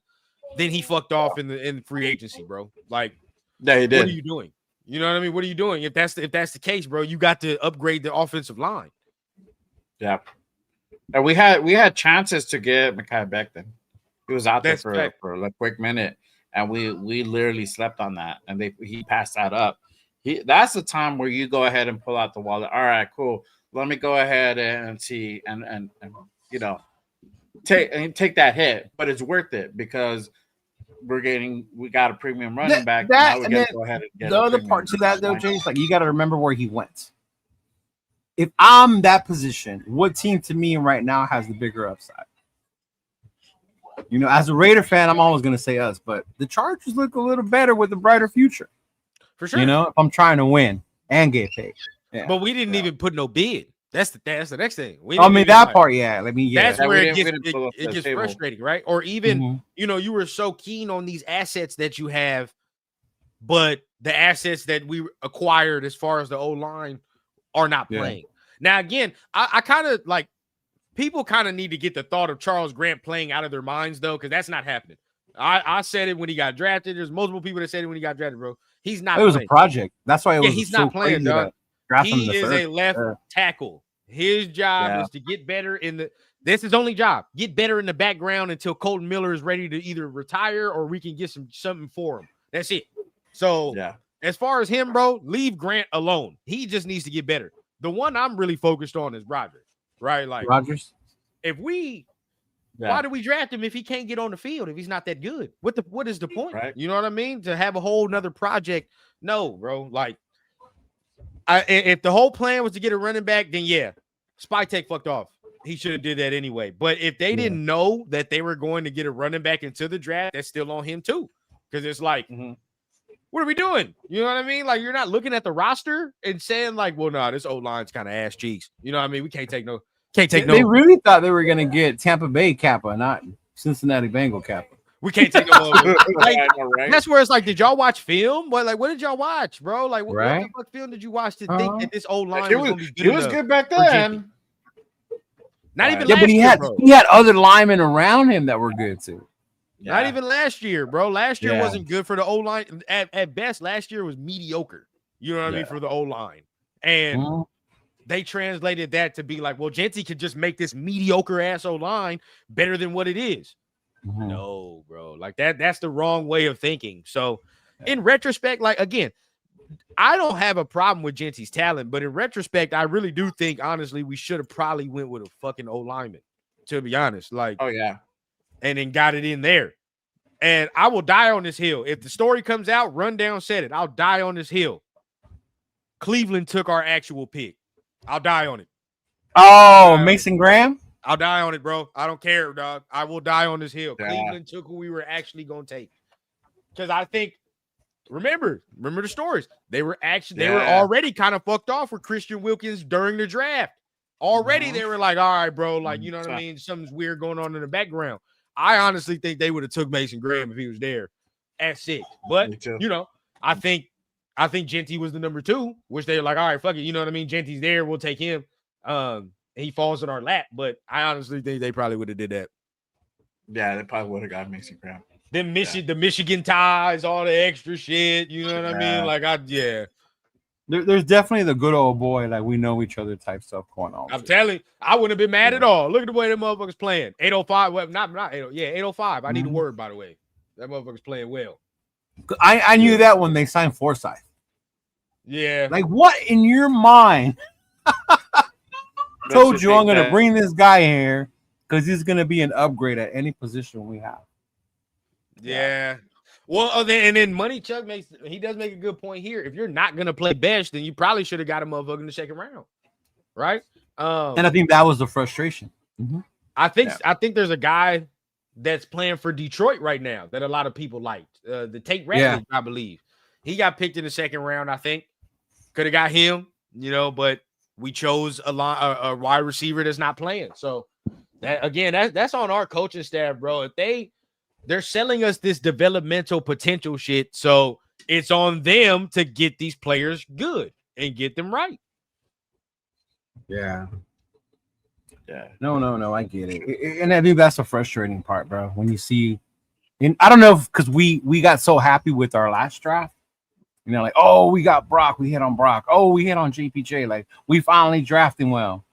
then he fucked off in free agency, bro. Like, yeah, he did. What are you doing? You know what I mean? What are you doing? If that's the case, bro, you got to upgrade the offensive line. Yeah, and we had chances to get Mekhi Becton. He was out there for a quick minute, and we literally slept on that, and he passed that up. That's the time where you go ahead and pull out the wallet. All right, cool. Let me go ahead and see and take that hit, but it's worth it because we got a premium running back. Now we're gonna go ahead and get the other part to that though, James. Like you got to remember where he went. If I'm that position, what team to me right now has the bigger upside? As a Raider fan, I'm always gonna say us, but the Chargers look a little better with a brighter future. For sure. If I'm trying to win and get paid. Yeah. But we didn't even put no bid. That's the next thing. That part, yeah. That's where it gets frustrating, right? Or even, you were so keen on these assets that you have, but the assets that we acquired as far as the O-line are not playing. Now, again, I kind of like people kind of need to get the thought of Charles Grant playing out of their minds, though, because that's not happening. I said it when he got drafted. There's multiple people that said it when he got drafted, bro. He's not. It was a project. That's why it was. He's so not playing, dog. He is a left tackle. His job is to get better this is his only job. Get better in the background until Colton Miller is ready to either retire or we can get something for him. That's it. So as far as him, bro, leave Grant alone. He just needs to get better. The one I'm really focused on is Rodgers, right? Like Rodgers. Why do we draft him if he can't get on the field, if he's not that good? What is the point? Right. You know what I mean? To have a whole nother project. No, bro. Like if the whole plan was to get a running back, then Spy Tech fucked off. He should have did that anyway. But if they didn't know that they were going to get a running back into the draft, that's still on him too. Because it's like, what are we doing? You know what I mean? Like you're not looking at the roster and saying like, well, no, this O-line's kind of ass cheeks. You know what I mean? We can't take no. They really thought they were gonna get Tampa Bay Kappa, not Cincinnati Bengal Kappa. We can't take no. Like, that's where it's like, did y'all watch film? What did y'all watch, bro? Like, what the fuck film did you watch to think that this old line was gonna be good? It was good back then. Not even Yeah, last but year, bro. he had other linemen around him that were good too. Not even last year, bro. Last year Yeah. wasn't good for the O-line. At best, last year was mediocre. You know what I mean? For the O-line. And they translated that to be like, well, Genty could just make this mediocre ass O-line better than what it is. No, bro. Like that's the wrong way of thinking. So in retrospect, like again, I don't have a problem with Genty's talent, but in retrospect, I really do think honestly we should have probably went with a fucking O-lineman, to be honest. Like, oh yeah. And then got it in there. And I will die on this hill. If the story comes out, Rundown said it. I'll die on this hill. Cleveland took our actual pick. I'll die on it. Oh, Mason Graham? I'll die on it, bro. I don't care, dog. I will die on this hill. Yeah. Cleveland took who we were actually going to take. Because I think, remember the stories. They were already kind of fucked off with Christian Wilkins during the draft. Already they were like, all right, bro, like, you know what I mean? Something's weird going on in the background. I honestly think they would have took Mason Graham if he was there at 6. But, you know, I think Genty was the number 2, which they're like, all right, fuck it. You know what I mean? Genty's there. We'll take him. He falls in our lap. But I honestly think they probably would have did that. Yeah, they probably would have got Mason Graham. The Michigan ties, all the extra shit. You know what I mean? Like, There's definitely the good old boy, like we know each other type stuff going on. I'm telling you, I wouldn't have been mad at all. Look at the way them motherfuckers playing. 805, well, not 80, yeah, 805. I need a word, by the way. That motherfucker's playing well. I knew that when they signed Forsyth. Yeah. Like, what in your mind told you I'm going to bring this guy here because he's going to be an upgrade at any position we have? Yeah. Well, then Money Chuck does make a good point here. If you're not gonna play bench, then you probably should have got a motherfucker in the second round, right? And I think that was the frustration. I think there's a guy that's playing for Detroit right now that a lot of people liked. The Tate Ratliff, I believe. He got picked in the second round. I think could have got him, you know, but we chose a wide receiver that's not playing. So that's on our coaching staff, bro. If they're selling us this developmental potential shit. So it's on them to get these players good and get them right. Yeah. No. I get it. And I think that's the frustrating part, bro. When you see, and I don't know because we got so happy with our last draft. You know, like, oh, we got Brock. We hit on Brock. Oh, we hit on JPJ. Like, we finally drafted well.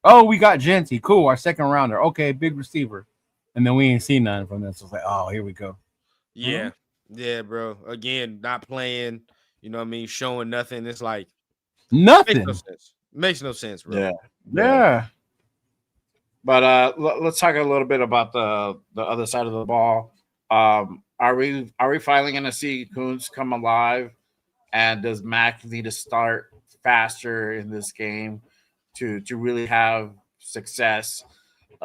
Oh, we got Genty. Cool. Our second rounder. Okay, big receiver. And then we ain't seen nothing from this. So it's like, oh, here we go. Yeah. Yeah, bro. Again, not playing, you know what I mean? Showing nothing. It's like nothing. Makes no sense, bro. Yeah. But let's talk a little bit about the other side of the ball. Are we finally going to see Kuntz come alive? And does Mac need to start faster in this game to really have success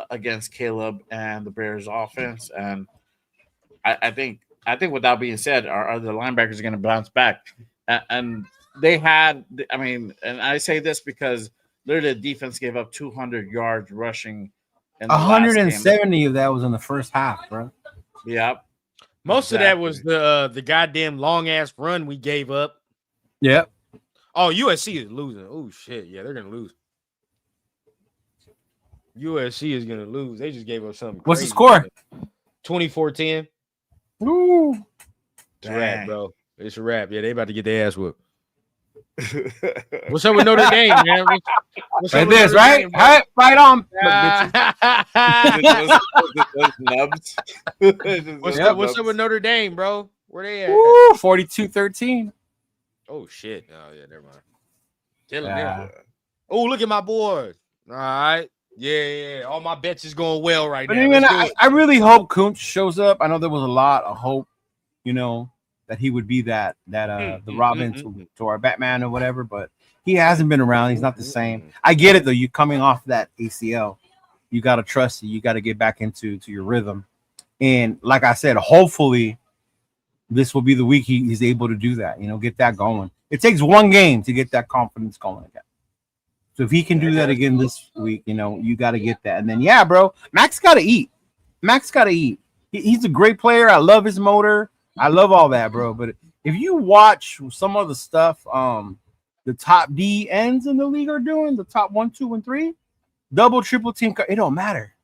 against Caleb and the Bears offense? And I think with that being said, our other linebackers are going to bounce back. And they had, I mean, and I say this because literally the defense gave up 200 yards rushing. 170 of that was in the first half, bro. Yep. Most of that was the goddamn long ass run we gave up. Yep. Oh, USC is losing. Oh shit, yeah, they're gonna lose. USC is gonna lose. They just gave us something. What's the score? 24-10. Ooh. It's a wrap, bro. It's a wrap. Yeah, they about to get their ass whooped. What's up with Notre Dame, man? What's like this, right? Right on. What's up with Notre Dame, bro? Where they at? 42-13. Oh shit! Oh yeah, never mind. Killing them. Oh, look at my board. All right. Yeah. All my bets is going well right now. Even I really hope Kuntz shows up. I know there was a lot of hope, you know, that he would be the Robin to our Batman or whatever, but he hasn't been around. He's not the same. I get it though. You coming off that ACL, you got to trust it. You got to get back into your rhythm. And like I said, hopefully this will be the week he's able to do that, you know, get that going. It takes one game to get that confidence going again. So if he can do that again this week, you know, you got to get that. And then, yeah, bro, Max got to eat. He's a great player. I love his motor. I love all that, bro. But if you watch some of the stuff the top D ends in the league are doing, the top 1, 2, and 3, double, triple team. It don't matter.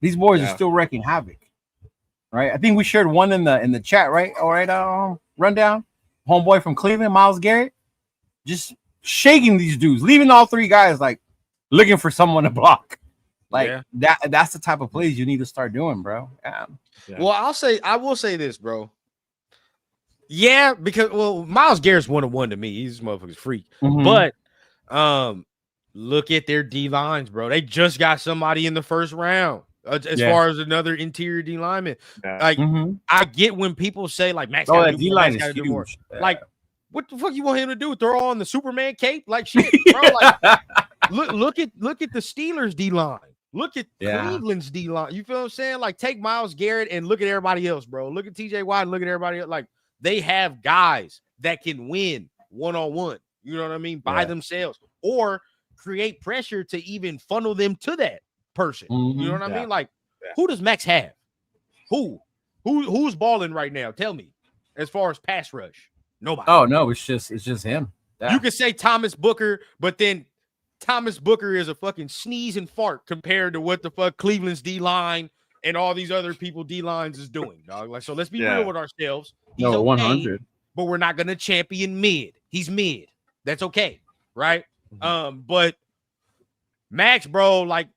These boys Yeah. are still wrecking havoc, right? I think we shared one in the chat, right? All right, rundown. Homeboy from Cleveland, Myles Garrett, just shaking these dudes, leaving all three guys like looking for someone to block. Like that's the type of plays you need to start doing, bro. Yeah. Well, I will say this, bro. Yeah, because Myles Garrett's 1-1 to me. He's a motherfucker's freak. Mhm. But look at their D lines, bro. They just got somebody in the first round as far as another interior D lineman. Yeah. Like I get when people say like Max that D line is do more. huge. Like, what the fuck you want him to do? Throw on the Superman cape? Like shit, bro. Like, look at the Steelers D line. Look at Cleveland's D line. You feel what I'm saying? Like, take Myles Garrett and look at everybody else, bro. Look at TJ Watt and look at everybody else. Like, they have guys that can win one-on-one. You know what I mean? By themselves, or create pressure to even funnel them to that person. You know what I mean? Like, who does Max have? Who's balling right now? Tell me. As far as pass rush, nobody. Oh no, it's just him. You could say Thomas Booker, but then Thomas Booker is a fucking sneeze and fart compared to what the fuck Cleveland's D line and all these other people D lines is doing, dog. Like, so let's be real with ourselves. He's okay, 100. but we're not gonna champion mid. He's mid. That's okay, right? But Max, bro, like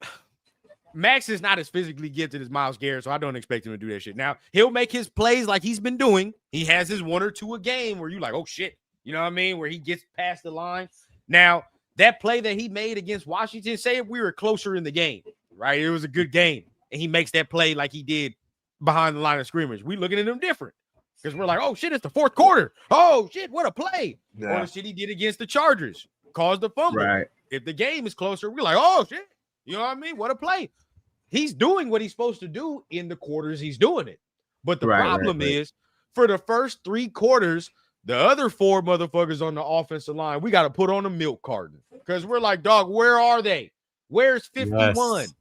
Max is not as physically gifted as Myles Garrett, so I don't expect him to do that shit. Now he'll make his plays like he's been doing. He has his 1 or 2 a game where you like, oh shit, you know what I mean? Where he gets past the line. Now that play that he made against Washington, say if we were closer in the game, right? It was a good game, and he makes that play like he did behind the line of scrimmage. We looking at him different because we're like, oh shit, it's the fourth quarter. Oh shit, what a play! Or the shit he did against the Chargers caused the fumble. Right. If the game is closer, we're like, oh shit, you know what I mean? What a play! He's doing what he's supposed to do in the quarters he's doing it. But the problem is, for the first 3 quarters, the other 4 motherfuckers on the offensive line, we got to put on a milk carton because we're like, dog, where are they? Where's 51? Yes.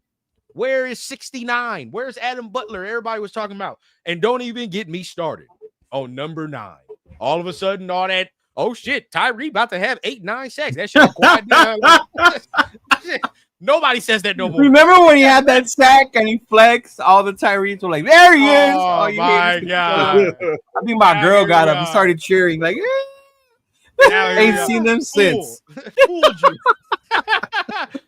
Where is 69? Where's Adam Butler? Everybody was talking about. And don't even get me started on number 9. All of a sudden, all that, oh shit, Tyree about to have 8-9 sacks. That shit quiet down. Nobody says that no more. Remember when he had that sack and he flexed? All the Tyrees were like, there he is. Oh, my God. I think my girl got up and started cheering like, ain't seen them since. Fooled you.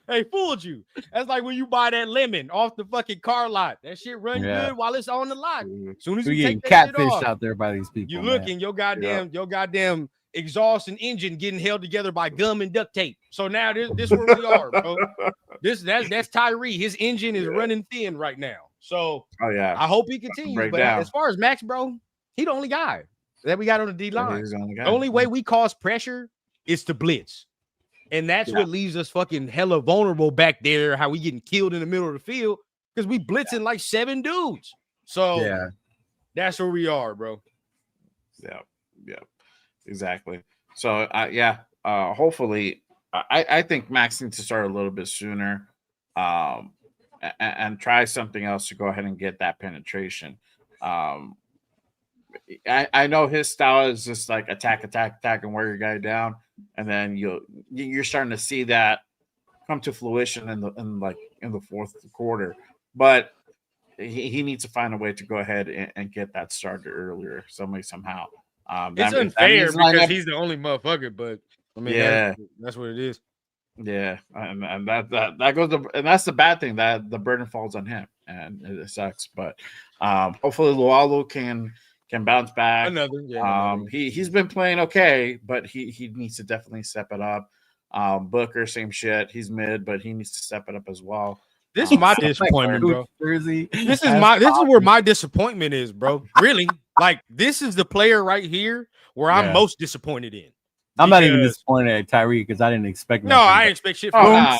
Hey, fooled you. That's like when you buy that lemon off the fucking car lot. That shit run good while it's on the lot. As soon as you take that shit off, out there by these people. you looking your goddamn exhaust and engine getting held together by gum and duct tape. So now this where we are, bro. That's Tyree. His engine is running thin right now. So I hope he continues. But as far as Max, bro, he the only guy that we got on the D line. The only way we cause pressure is to blitz. And that's what leaves us fucking hella vulnerable back there, how we getting killed in the middle of the field because we blitzing like 7 dudes. So that's where we are, bro. Yeah, exactly. So hopefully I think Max needs to start a little bit sooner and try something else to go ahead and get that penetration. I know his style is just like attack, and wear your guy down, and then you're starting to see that come to fruition in the fourth quarter. But he needs to find a way to go ahead and get that started earlier, somehow. It's unfair because he's the only motherfucker, but I mean, that's what it is. Yeah, and that goes and that's the bad thing, that the burden falls on him, and it sucks. But hopefully Lualu can bounce back. He's been playing okay, but he needs to definitely step it up. Booker, same shit. He's mid, but he needs to step it up as well. This is my disappointment, bro. This is where my disappointment is, bro. Really, like this is the player right here where I'm most disappointed in. I'm not even disappointed at Tyree because I didn't expect. No, I didn't expect shit from him.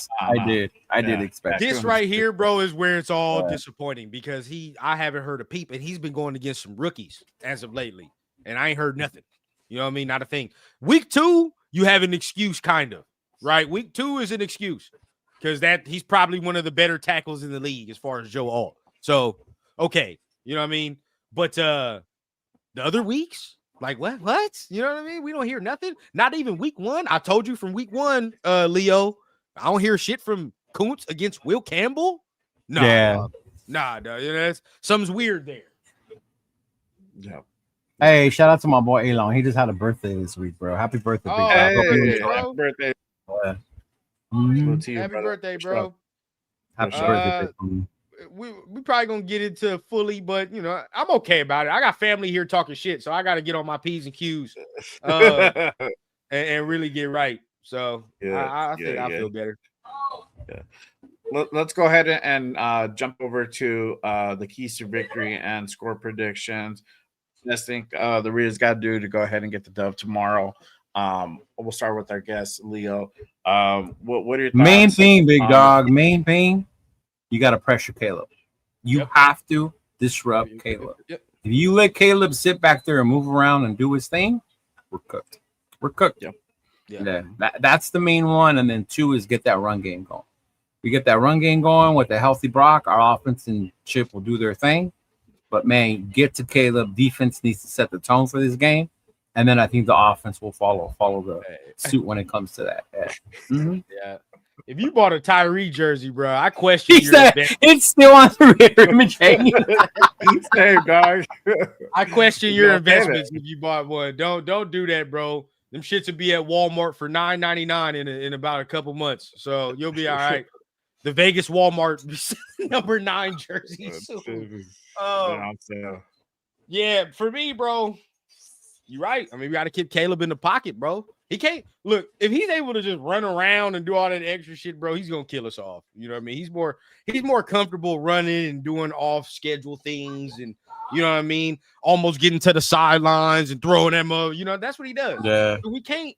I did expect this right here, bro. Is where it's all disappointing because I haven't heard a peep, and he's been going against some rookies as of lately, and I ain't heard nothing. You know what I mean? Not a thing. Week 2, you have an excuse, kind of, right? Week 2 is an excuse because he's probably one of the better tackles in the league as far as Joe Alt. So okay, you know what I mean? But the other weeks. Like what? You know what I mean? We don't hear nothing. Not even week 1. I told you from week 1, Leo. I don't hear shit from Kuntz against Will Campbell? Nah, Yeah. nah, that's something's weird there. Yeah. Hey, shout out to my boy Elon. He just had a birthday this week, bro. Happy birthday, big Oh, guy. Hope you hey, enjoy bro. Happy birthday. it. Yeah. Salute to you, Happy brother. birthday, For bro. sure. Happy sure. birthday. Big We probably gonna get into fully, but you know, I'm okay about it. I got family here talking shit, so I got to get on my P's and Q's and really get right. So I think I feel better. Yeah. Let's go ahead and jump over to the keys to victory and score predictions. I think the Raiders got to do to go ahead and get the dub tomorrow. We'll start with our guest, Leo. What are your thoughts? Main thing, big dog. Main thing, you got to pressure Caleb. You have to disrupt Caleb. Yep. If you let Caleb sit back there and move around and do his thing, we're cooked. We're cooked. Yep. Yeah. That's the main one. And then 2 is get that run game going. We get that run game going with a healthy Brock. Our offense and Chip will do their thing. But, man, get to Caleb. Defense needs to set the tone for this game. And then I think the offense will follow the suit when it comes to that. Yeah. Mm-hmm. Yeah. If you bought a Tyree jersey, bro, I question He your said investment. it's still on the rear image hanging. Same, dog. I question your Yeah, damn investments if you bought one. Don't do that, bro. Them shits will be at Walmart for $9.99 in about a couple months. So you'll be all right. The Vegas Walmart number 9 jersey. Yeah, for me, bro, you're right. I mean, we got to keep Caleb in the pocket, bro. He can't look if he's able to just run around and do all that extra shit, bro. He's gonna kill us off. You know what I mean? He's more comfortable running and doing off schedule things, and you know what I mean. Almost getting to the sidelines and throwing them up. You know that's what he does. Yeah, we can't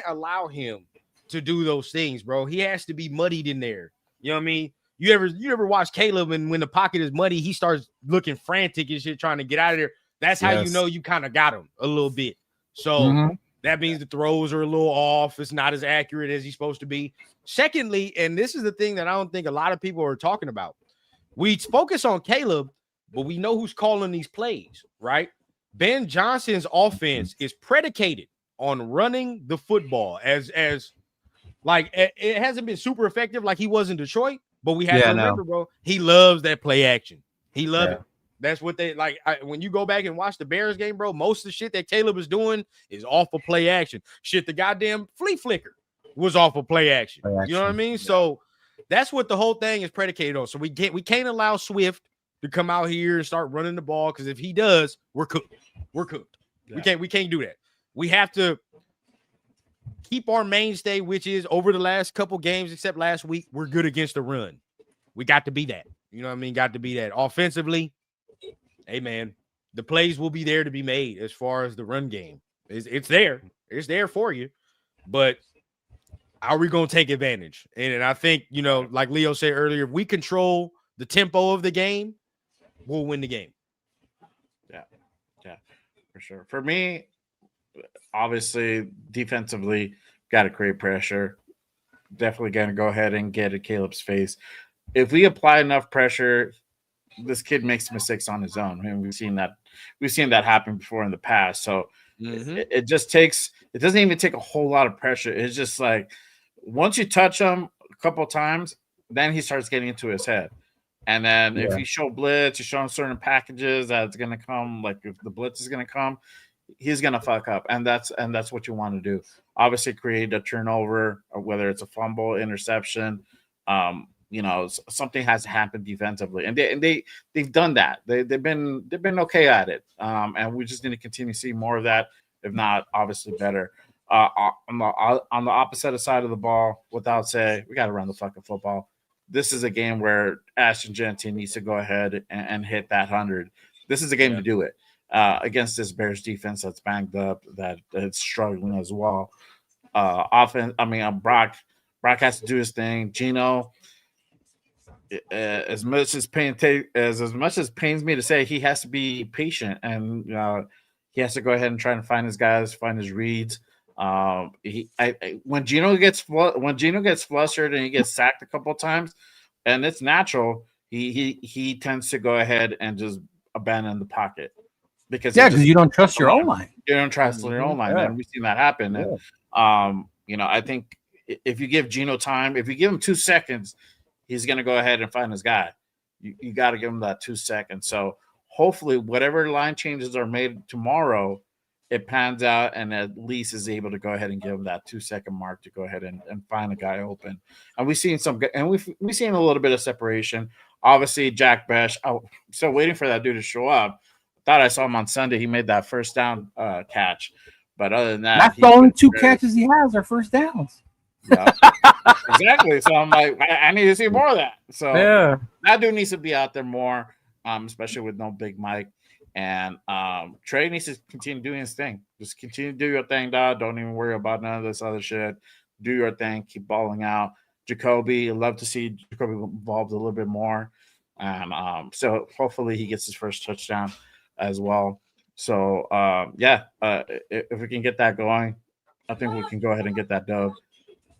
allow him to do those things, bro. He has to be muddied in there. You know what I mean? You ever watch Caleb and when the pocket is muddy, he starts looking frantic and shit, trying to get out of there. That's how you know you kind of got him a little bit. So. That means the throws are a little off. It's not as accurate as he's supposed to be. Secondly, and this is the thing that I don't think a lot of people are talking about. We focus on Caleb, but we know who's calling these plays, right? Ben Johnson's offense is predicated on running the football as like it hasn't been super effective like he was in Detroit, but we have to remember, bro, he loves that play action. He loves it. That's what they like. When you go back and watch the Bears game, bro, most of the shit that Caleb is doing is off of play action. Shit, the goddamn flea flicker was off of play action. You know what I mean? Yeah. So that's what the whole thing is predicated on. So we can't allow Swift to come out here and start running the ball because if he does, we're cooked. We're cooked. Yeah. We can't do that. We have to keep our mainstay, which is over the last couple games, except last week, we're good against the run. We got to be that. You know what I mean? Got to be that. Offensively, hey, man, the plays will be there to be made as far as the run game. It's there. It's there for you. But are we going to take advantage? And I think, you know, like Leo said earlier, if we control the tempo of the game, we'll win the game. Yeah, for sure. For me, obviously, defensively, got to create pressure. Definitely going to go ahead and get at Caleb's face. If we apply enough pressure, this kid makes mistakes on his own. I mean, we've seen that happen before in the past. So it just takes. It doesn't even take a whole lot of pressure. It's just like once you touch him a couple times, then he starts getting into his head. And then if you show blitz, you show him certain packages that's going to come. Like if the blitz is going to come, he's going to fuck up, and that's what you want to do. Obviously, create a turnover, or whether it's a fumble, interception. You know, something has to happen defensively, and they've done that. They've been okay at it, and we just need to continue to see more of that. If not, obviously better. On the opposite side of the ball, without say, we got to run the fucking football. This is a game where Ashton Genty needs to go ahead and hit that 100. This is a game to do it against this Bears defense that's banged up, that it's struggling as well. Offense, I mean, Brock has to do his thing. Gino. As much as pains me to say, he has to be patient, and he has to go ahead and try and find his guys, find his reads. When Gino gets flustered and he gets sacked a couple of times, and it's natural, he tends to go ahead and just abandon the pocket because you don't trust your own line. You don't trust your own line, and we've seen that happen. And you know, I think if you give Gino time, if you give him 2 seconds, he's going to go ahead and find his guy. You got to give him that 2 seconds. So hopefully, whatever line changes are made tomorrow, it pans out and at least is able to go ahead and give him that 2 second mark to go ahead and find a guy open. And we've seen we've seen a little bit of separation. Obviously, Jack Besh. I'm still waiting for that dude to show up. Thought I saw him on Sunday. He made that first down catch. But other than that, that's the only 2 catches he has are first downs. Yeah, exactly. So I'm like, I need to see more of that. So Yeah. that dude needs to be out there more, especially with no Big Mike. And Trey needs to continue doing his thing. Just continue to do your thing, dog. Don't even worry about none of this other shit. Do your thing. Keep balling out. Jacoby, I'd love to see Jacoby involved a little bit more. And so hopefully he gets his first touchdown as well. So, if we can get that going, I think we can go ahead and get that dub.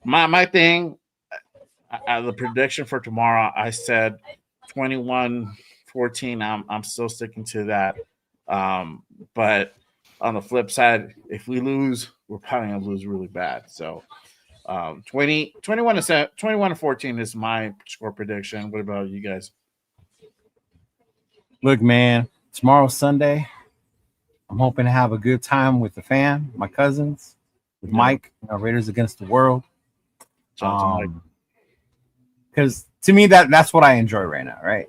My thing, the prediction for tomorrow, I said 21-14. I'm still sticking to that. But on the flip side, if we lose, we're probably going to lose really bad. So 21-14 is my score prediction. What about you guys? Look, man, tomorrow's Sunday. I'm hoping to have a good time with the fam, my cousins, with Mike, Raiders Against the World. Because to me, that's what I enjoy right now, right?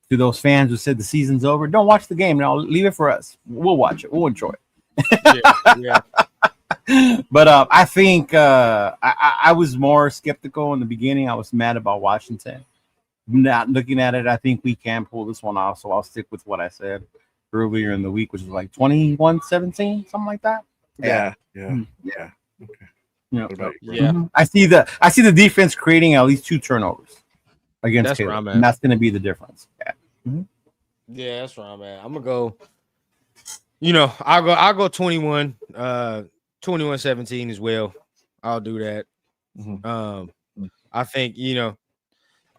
To those fans who said the season's over, don't watch the game. No, leave it for us. We'll watch it. We'll enjoy it. Yeah. But I think I was more skeptical in the beginning. I was mad about Washington. Not looking at it, I think we can pull this one off. So I'll stick with what I said earlier in the week, which was like 21-17, something like that. Yeah. Okay. What about you, bro? Yeah. I see the defense creating at least 2 turnovers against That's where Caleb, I'm at. and that's going to be the difference. Yeah, that's where I'm at. I'm gonna go. I'll go 21-17 as well. I'll do that. I think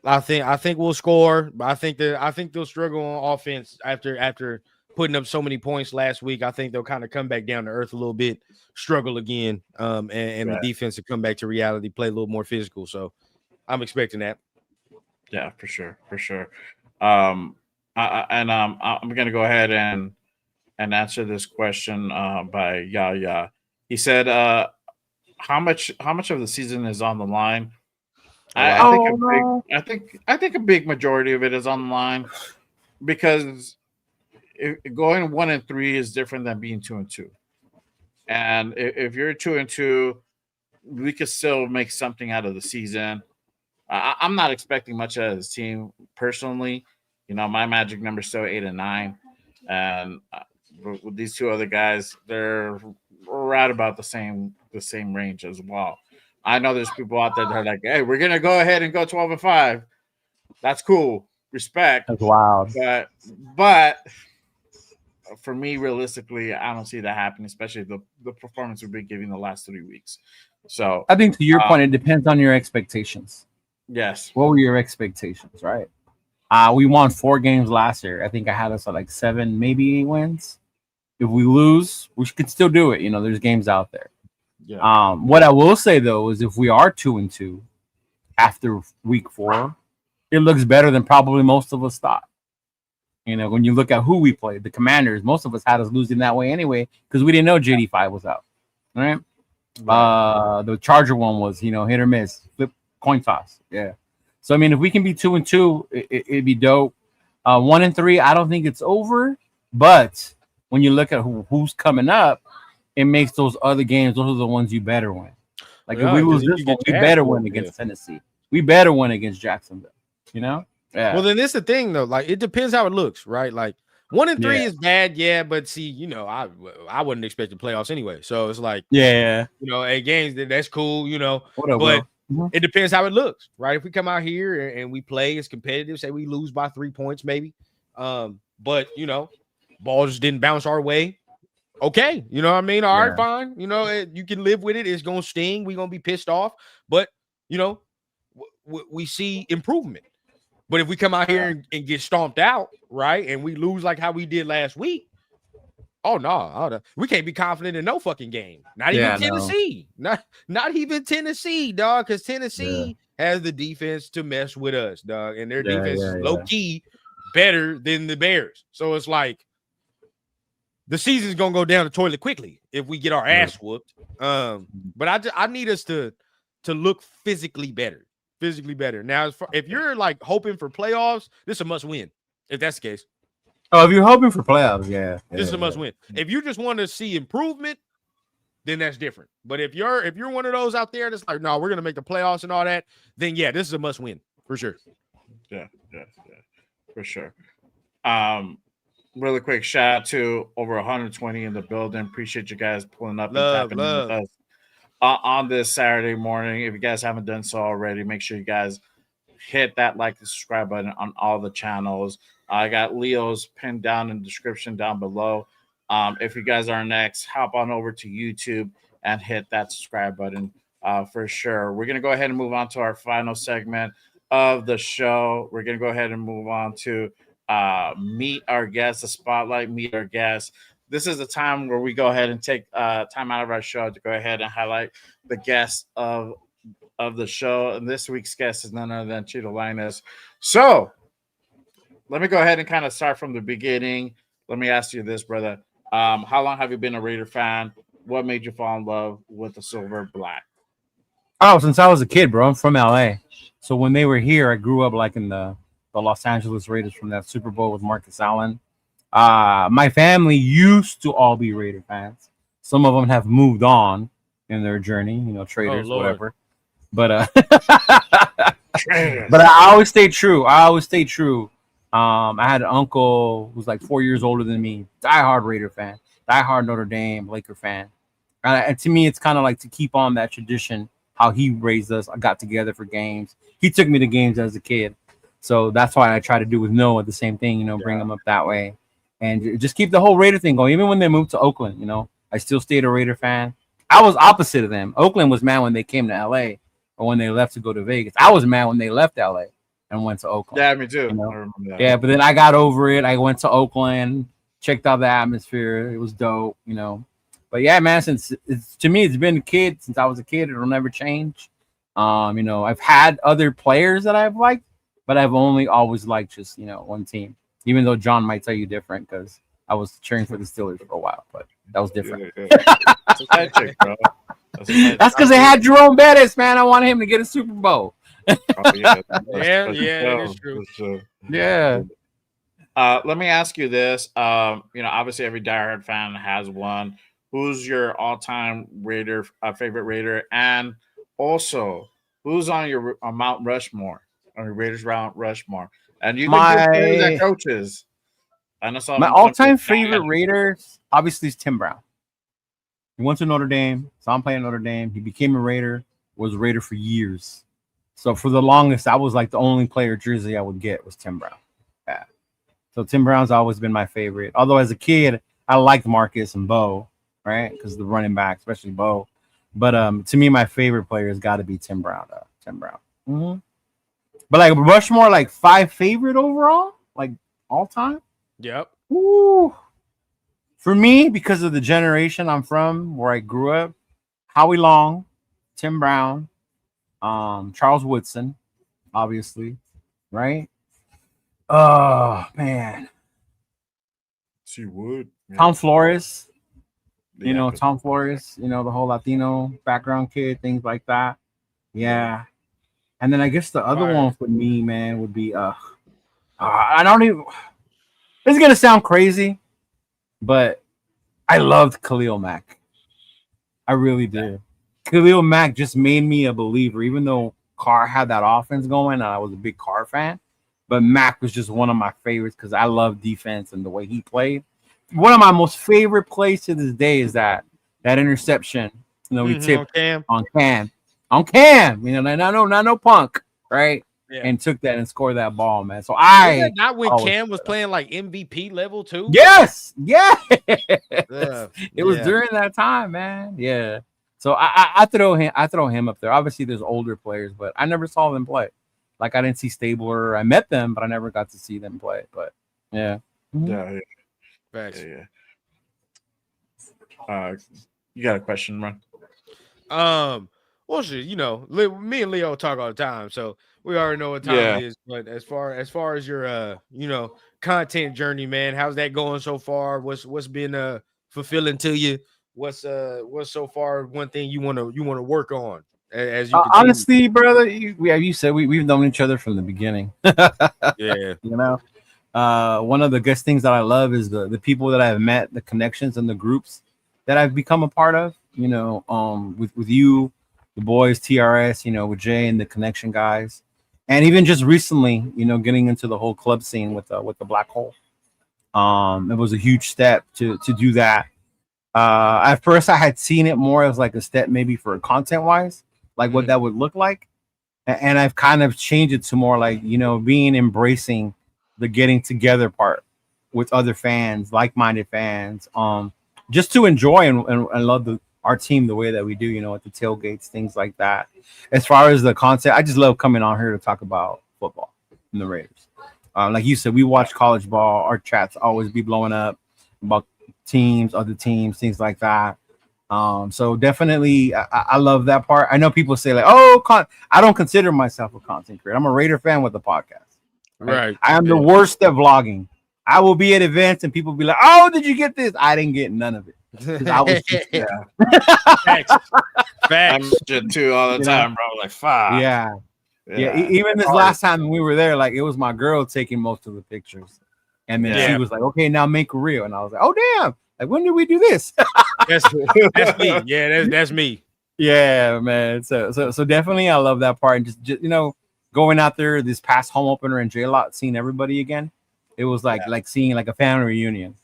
I think we'll score, but I think they'll struggle on offense after putting up so many points last week. I think they'll kind of come back down to earth a little bit, struggle again, and the defense will come back to reality, play a little more physical. So I'm expecting that. Yeah, for sure. I'm gonna go ahead and answer this question by Yaya. He said, "How much of the season is on the line?" I think a big majority of it is on the line because going 1-3 is different than being 2-2. And if you're 2-2, we could still make something out of the season. I'm not expecting much out of this team personally. My magic number is still 8 and 9, and with these 2 other guys, they're right about the same range as well. I know there's people out there that are like, "Hey, we're gonna go ahead and go 12-5." That's cool, respect. That's wild. But for me, realistically, I don't see that happening, especially the performance we've been giving the last 3 weeks. So I think to your point, it depends on your expectations. Yes. What were your expectations, right? We won 4 games last year. I think I had us at like 7, maybe 8 wins. If we lose, we could still do it. There's games out there. Yeah. What I will say though is if we are 2-2 after week 4, it looks better than probably most of us thought. When you look at who we played, the Commanders, most of us had us losing that way anyway because we didn't know JD5 was out. All right. The Charger one was, hit or miss, flip coin toss. Yeah. So if we can be 2-2, it'd be dope. 1-3, I don't think it's over, but when you look at who's coming up, it makes those other games. Those are the ones you better win. Like if we lose this one, we better win against Tennessee. We better win against Jacksonville. Yeah. Well, then this is the thing though. Like it depends how it looks, right? Like 1-3 is bad, yeah. But see, I wouldn't expect the playoffs anyway. So it's like, games that's cool, But it depends how it looks, right? If we come out here and we play as competitive, say we lose by 3 points, maybe. But ball just didn't bounce our way. Okay, you know what I mean? All right, fine. You can live with it. It's gonna sting. We're gonna be pissed off, but we see improvement. But if we come out here and get stomped out, right, and we lose like how we did last week, Oh no, we can't be confident in no fucking game. Not even Tennessee. No. Not even Tennessee, dog. Because Tennessee has the defense to mess with us, dog, and their defense is low key better than the Bears. So it's like the season's gonna go down the toilet quickly if we get our ass whooped. But I need us to look physically better. Now, if you're like hoping for playoffs, this is a must win. If that's the case. Oh, if you're hoping for playoffs, This is a must win. If you just want to see improvement, then that's different. But if you're one of those out there that's like, no, we're gonna make the playoffs and all that, then yeah, this is a must win for sure. Yeah, for sure. Really quick shout out to over 120 in the building. Appreciate you guys pulling up and tapping in with us on this Saturday morning. If you guys haven't done so already, make sure you guys hit that like and subscribe button on all the channels. I got Leo's pinned down in the description down below. If you guys are next, hop on over to YouTube and hit that subscribe button for sure. We're going to go ahead and move on to our final segment of the show. We're going to go ahead and move on to meet our guests, the spotlight, meet our guests. This is the time where we go ahead and take time out of our show to go ahead and highlight the guests of the show. And this week's guest is none other than Chidolinus. So let me go ahead and kind of start from the beginning. Let me ask you this, brother. How long have you been a Raider fan? What made you fall in love with the silver black? Oh, since I was a kid, bro. I'm from LA. So when they were here, I grew up like in the Los Angeles Raiders from that Super Bowl with Marcus Allen. My family used to all be Raider fans. Some of them have moved on in their journey, traders, whatever. But but I always stayed true. I had an uncle who's like 4 years older than me, diehard Raider fan, diehard Notre Dame Laker fan. And to me, it's kind of like to keep on that tradition, how he raised us. I got together for games. He took me to games as a kid. So that's why I try to do with Noah the same thing, bring him up that way. And just keep the whole Raider thing going. Even when they moved to Oakland, I still stayed a Raider fan. I was opposite of them. Oakland was mad when they came to LA or when they left to go to Vegas. I was mad when they left LA and went to Oakland. Yeah, me too. I remember that. Yeah, but then I got over it. I went to Oakland, checked out the atmosphere. It was dope, But yeah, man, to me, it's been a kid since I was a kid. It'll never change. I've had other players that I've liked, but I've only always liked just, one team. Even though John might tell you different because I was cheering for the Steelers for a while, but that was different. That's because they had Jerome Bettis, man. I wanted him to get a Super Bowl. Yeah, that is true. Yeah. Let me ask you this. Obviously every diehard fan has one. Who's your all-time Raider, favorite Raider? And also, who's on your Mount Rushmore, on your Raiders Mount Rushmore? And you can give players and coaches. My all-time favorite Raider, obviously, is Tim Brown. He went to Notre Dame, so I'm playing Notre Dame. He became a Raider, was a Raider for years. So for the longest, I was like the only player jersey I would get was Tim Brown. Yeah. So Tim Brown's always been my favorite. Although as a kid, I liked Marcus and Bo, right? Because the running back, especially Bo. But to me, my favorite player has got to be Tim Brown. Mm-hmm. But like Rushmore, like 5 favorite overall, like all time. Yep. Ooh. For me, because of the generation I'm from, where I grew up, Howie Long, Tim Brown, Charles Woodson, obviously, right? Oh man, She would. Tom Flores. Tom Flores. The whole Latino background kid, things like that. Yeah. And then I guess the other one for me, man, would be I don't even. This is gonna sound crazy, but I loved Khalil Mack. I really did. Khalil Mack just made me a believer, even though Carr had that offense going, and I was a big Carr fan. But Mack was just one of my favorites because I love defense and the way he played. One of my most favorite plays to this day is that interception. We tipped on Cam. Not no punk, right? Yeah. And took that and scored that ball, man. So not when Cam was playing like MVP level too. Yes, it was during that time, man. Yeah. So I throw him up there. Obviously, there's older players, but I never saw them play. Like I didn't see Stabler. I met them, but I never got to see them play. But yeah. Yeah. Facts. Yeah. You got a question, Ron? Well, shit, me and Leo talk all the time, so we already know what time it is. But as far as your content journey, man, how's that going so far? What's been fulfilling to you? What's so far one thing you wanna work on as you continue? Honestly, brother, you said we've known each other from the beginning. Yeah. One of the good things that I love is the people that I've met, the connections and the groups that I've become a part of. With you, the boys, TRS, with Jay and the connection guys, and even just recently, getting into the whole club scene with the Black Hole. It was a huge step to do that. At first, I had seen it more as like a step maybe for content wise, like what that would look like, and I've kind of changed it to more like being embracing the getting together part with other fans, like-minded fans, just to enjoy and love our team the way that we do, at the tailgates, things like that. As far as the content, I just love coming on here to talk about football and the Raiders. Like you said, we watch college ball. Our chats always be blowing up about teams, other teams, things like that. So definitely, I love that part. I know people say like, "Oh, I don't consider myself a content creator. I'm a Raider fan with a podcast." Right. I am the worst at vlogging. I will be at events and people be like, "Oh, did you get this?" I didn't get none of it. I was just, Facts. I mention too all the time, bro. Like, fuck. Yeah. Even this last time we were there, like it was my girl taking most of the pictures, and then she was like, "Okay, now make a reel," and I was like, "Oh damn! Like when did we do this?" That's me. Yeah, that's me. Yeah, man. So definitely, I love that part, and just going out there this past home opener in J-Lot, seeing everybody again, it was like seeing like a family reunion.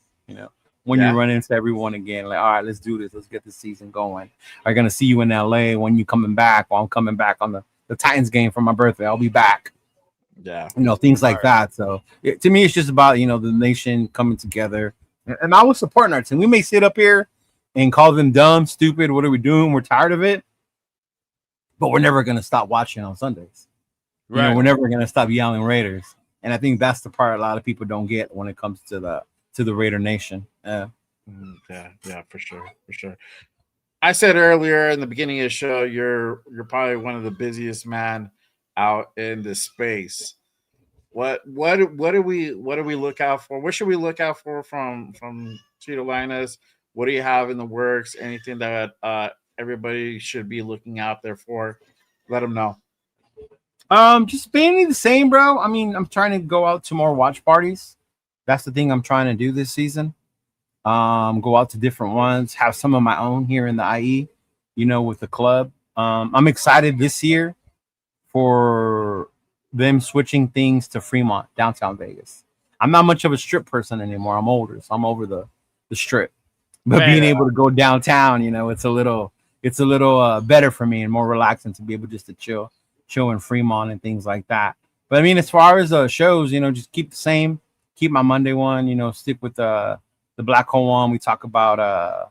When you run into everyone again, like, all right, let's do this. Let's get the season going. I'm going to see you in LA when you coming back. Well, I'm coming back on the Titans game for my birthday. I'll be back. Yeah. Things like that. So to me, it's just about, the nation coming together. And I was supporting our team. We may sit up here and call them dumb, stupid. What are we doing? We're tired of it. But we're never going to stop watching on Sundays. Right. We're never going to stop yelling Raiders. And I think that's the part a lot of people don't get when it comes to the Raider Nation. Yeah, for sure. I said earlier in the beginning of the show, you're probably one of the busiest man out in the space. What do we look out for? What should we look out for from Chidolinus? What do you have in the works? Anything that everybody should be looking out there for? Let them know. Just mainly the same, bro. I mean, I'm trying to go out to more watch parties. That's the thing I'm trying to do this season. Go out to different ones, have some of my own here in the IE, with the club. I'm excited this year for them switching things to Fremont, downtown Vegas. I'm not much of a strip person anymore. I'm older, so I'm over the strip. But being able to go downtown, it's a little better for me and more relaxing to be able just to chill in Fremont and things like that. But I mean, as far as shows, just keep the same. Keep my Monday one, stick with the Black Hole one. We talk about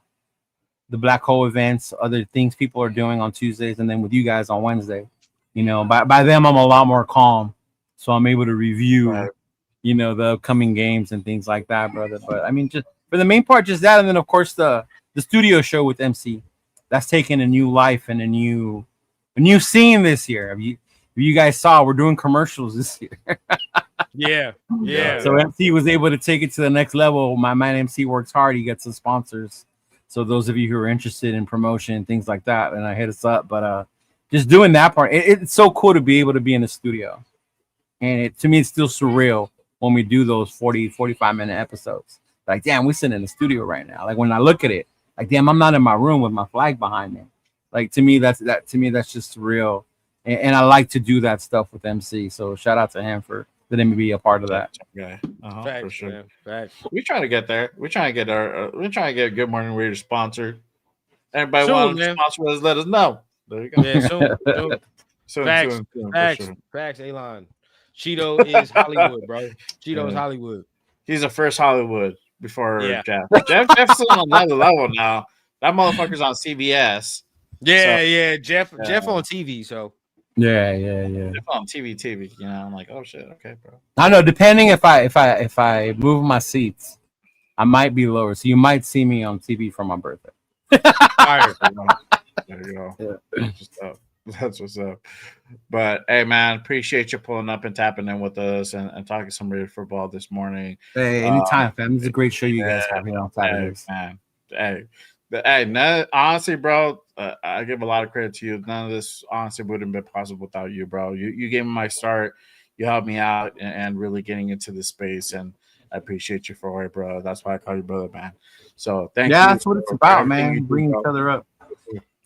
the Black Hole events, other things people are doing on Tuesdays, and then with you guys on Wednesday. By them I'm a lot more calm, so I'm able to review, the upcoming games and things like that, brother. But I mean, just for the main part, just that, and then of course the studio show with MC, that's taking a new life and a new scene this year. If you guys saw, we're doing commercials this year. Yeah. So MC was able to take it to the next level. My man MC works hard. He gets the sponsors. So those of you who are interested in promotion and things like that, and hit us up. But just doing that part, it's so cool to be able to be in the studio. And to me, it's still surreal when we do those 45-minute episodes. Like, damn, we're sitting in the studio right now. Like when I look at it, like, damn, I'm not in my room with my flag behind me. Like to me, that's just surreal. And I like to do that stuff with MC. So shout out to him for letting me be a part of that. Yeah, Facts, for sure. Man. Facts. We trying to get there. We're trying to get Good Morning Raiders sponsored. Everybody want to sponsor us? Let us know. There you go. Yeah, soon. Facts. Elon. Cheeto is Hollywood, bro. Cheeto is Hollywood. He's the first Hollywood before Jeff. Jeff's on another level now. That motherfucker's on CBS. Yeah. Jeff on TV. So. Yeah. Jeff on TV. I'm like, oh shit, okay, bro. I know. Depending if I move my seats, I might be lower, so you might see me on TV for my birthday. Fire. There you go. Yeah. That's what's up. That's what's up. But hey, man, appreciate you pulling up and tapping in with us and talking some Raider football this morning. Hey, anytime, fam. It's a great show you guys Yeah, have here on hey, Saturdays. man. Honestly, bro, I give a lot of credit to you. None of this honestly wouldn't have been possible without you, bro. You gave me my start. You helped me out and really getting into this space, and I appreciate you for it, bro. That's why I call you brother, man. So thank you. That's what it's for about, everything man. you do, Bringing bro. each other up.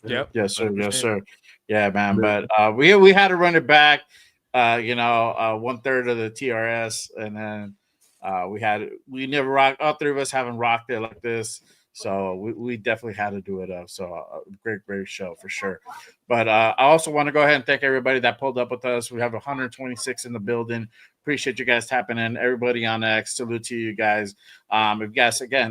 Yep. Yes, sir. 100%. Yes, sir. Yeah, man. But we had to run it back. 1/3 of the TRS, and then we never rocked. All three of us haven't rocked it like this, so we definitely had to do it up. So great show for sure. But I also want to go ahead and thank everybody that pulled up with us. We have 126 in the building. Appreciate you guys tapping in. Everybody on X, salute to you guys. If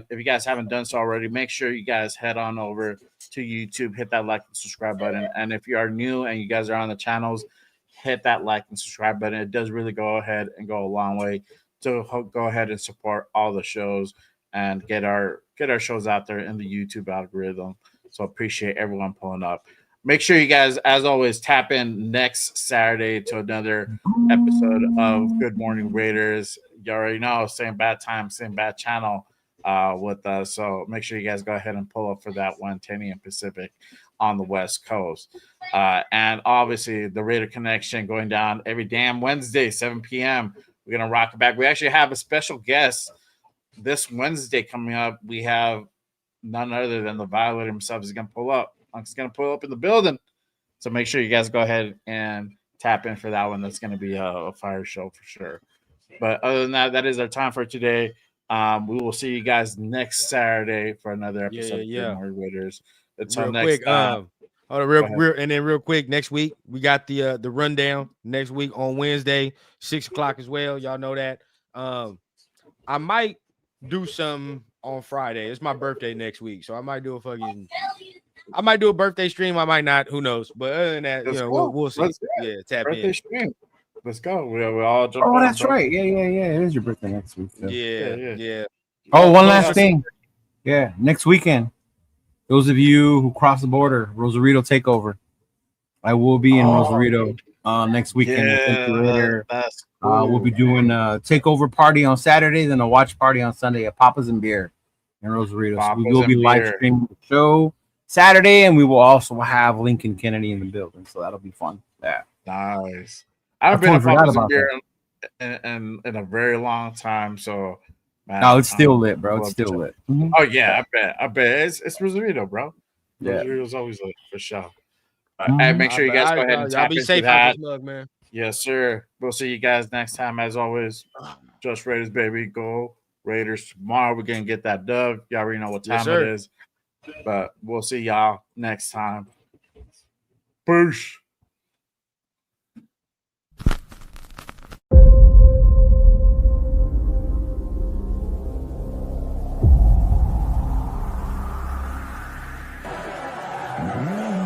you guys haven't done so already, make sure you guys head on over to YouTube, hit that like and subscribe button. And if you are new and you guys are on the channels, hit that like and subscribe button. It does really go ahead and go a long way to go ahead and support all the shows and get our shows out there in the YouTube algorithm. So appreciate everyone pulling up. Make sure you guys, as always, tap in next Saturday to another episode of Good Morning Raiders. You already know, same bad time, same bad channel with us. So make sure you guys go ahead and pull up for that 1:10 a.m. Pacific on the West Coast. And obviously, the Raider Connection going down every damn Wednesday, 7 p.m. We're going to rock it back. We actually have a special guest this Wednesday coming up. We have none other than the Violet himself. He's going to pull up. He's going to pull up in the building. So make sure you guys go ahead and tap in for that one. That's going to be a fire show for sure. But other than that, that is our time for today. We will see you guys next Saturday for another episode of Good Morning Raiders. Until next time. Real quick, next week we got the rundown next week on Wednesday, 6:00 as well. Y'all know that. I might do something on Friday. It's my birthday next week, so I might do a birthday stream. I might not. Who knows? But other than that, we'll see. Tap birthday in. Stream. Let's go. We all jump. Oh, that's right. Yeah. It is your birthday next week. So. Yeah. Oh, one last thing. Yeah, next weekend. Those of you who cross the border, Rosarito Takeover. I will be in Rosarito next weekend. That's cool. We'll be doing a takeover party on Saturday, then a watch party on Sunday at Papa's and Beer in Rosarito. So we will be live streaming the show Saturday, and we will also have Lincoln Kennedy in the building. So that'll be fun. Yeah. Nice. I've been to Papa's and Beer in a very long time. So, man, no, it's still lit, bro. It's still lit. Mm-hmm. Oh, yeah. I bet. It's Rosarito, bro. Yeah. Rosarito's always lit for sure. Hey, make sure you guys go ahead and tap be into safe that. out this mug, man. Yes, sir. We'll see you guys next time. As always, Just Raiders, baby. Go Raiders. Tomorrow we're going to get that dub. Y'all already know what time it is. But we'll see y'all next time. Peace. Mm-hmm.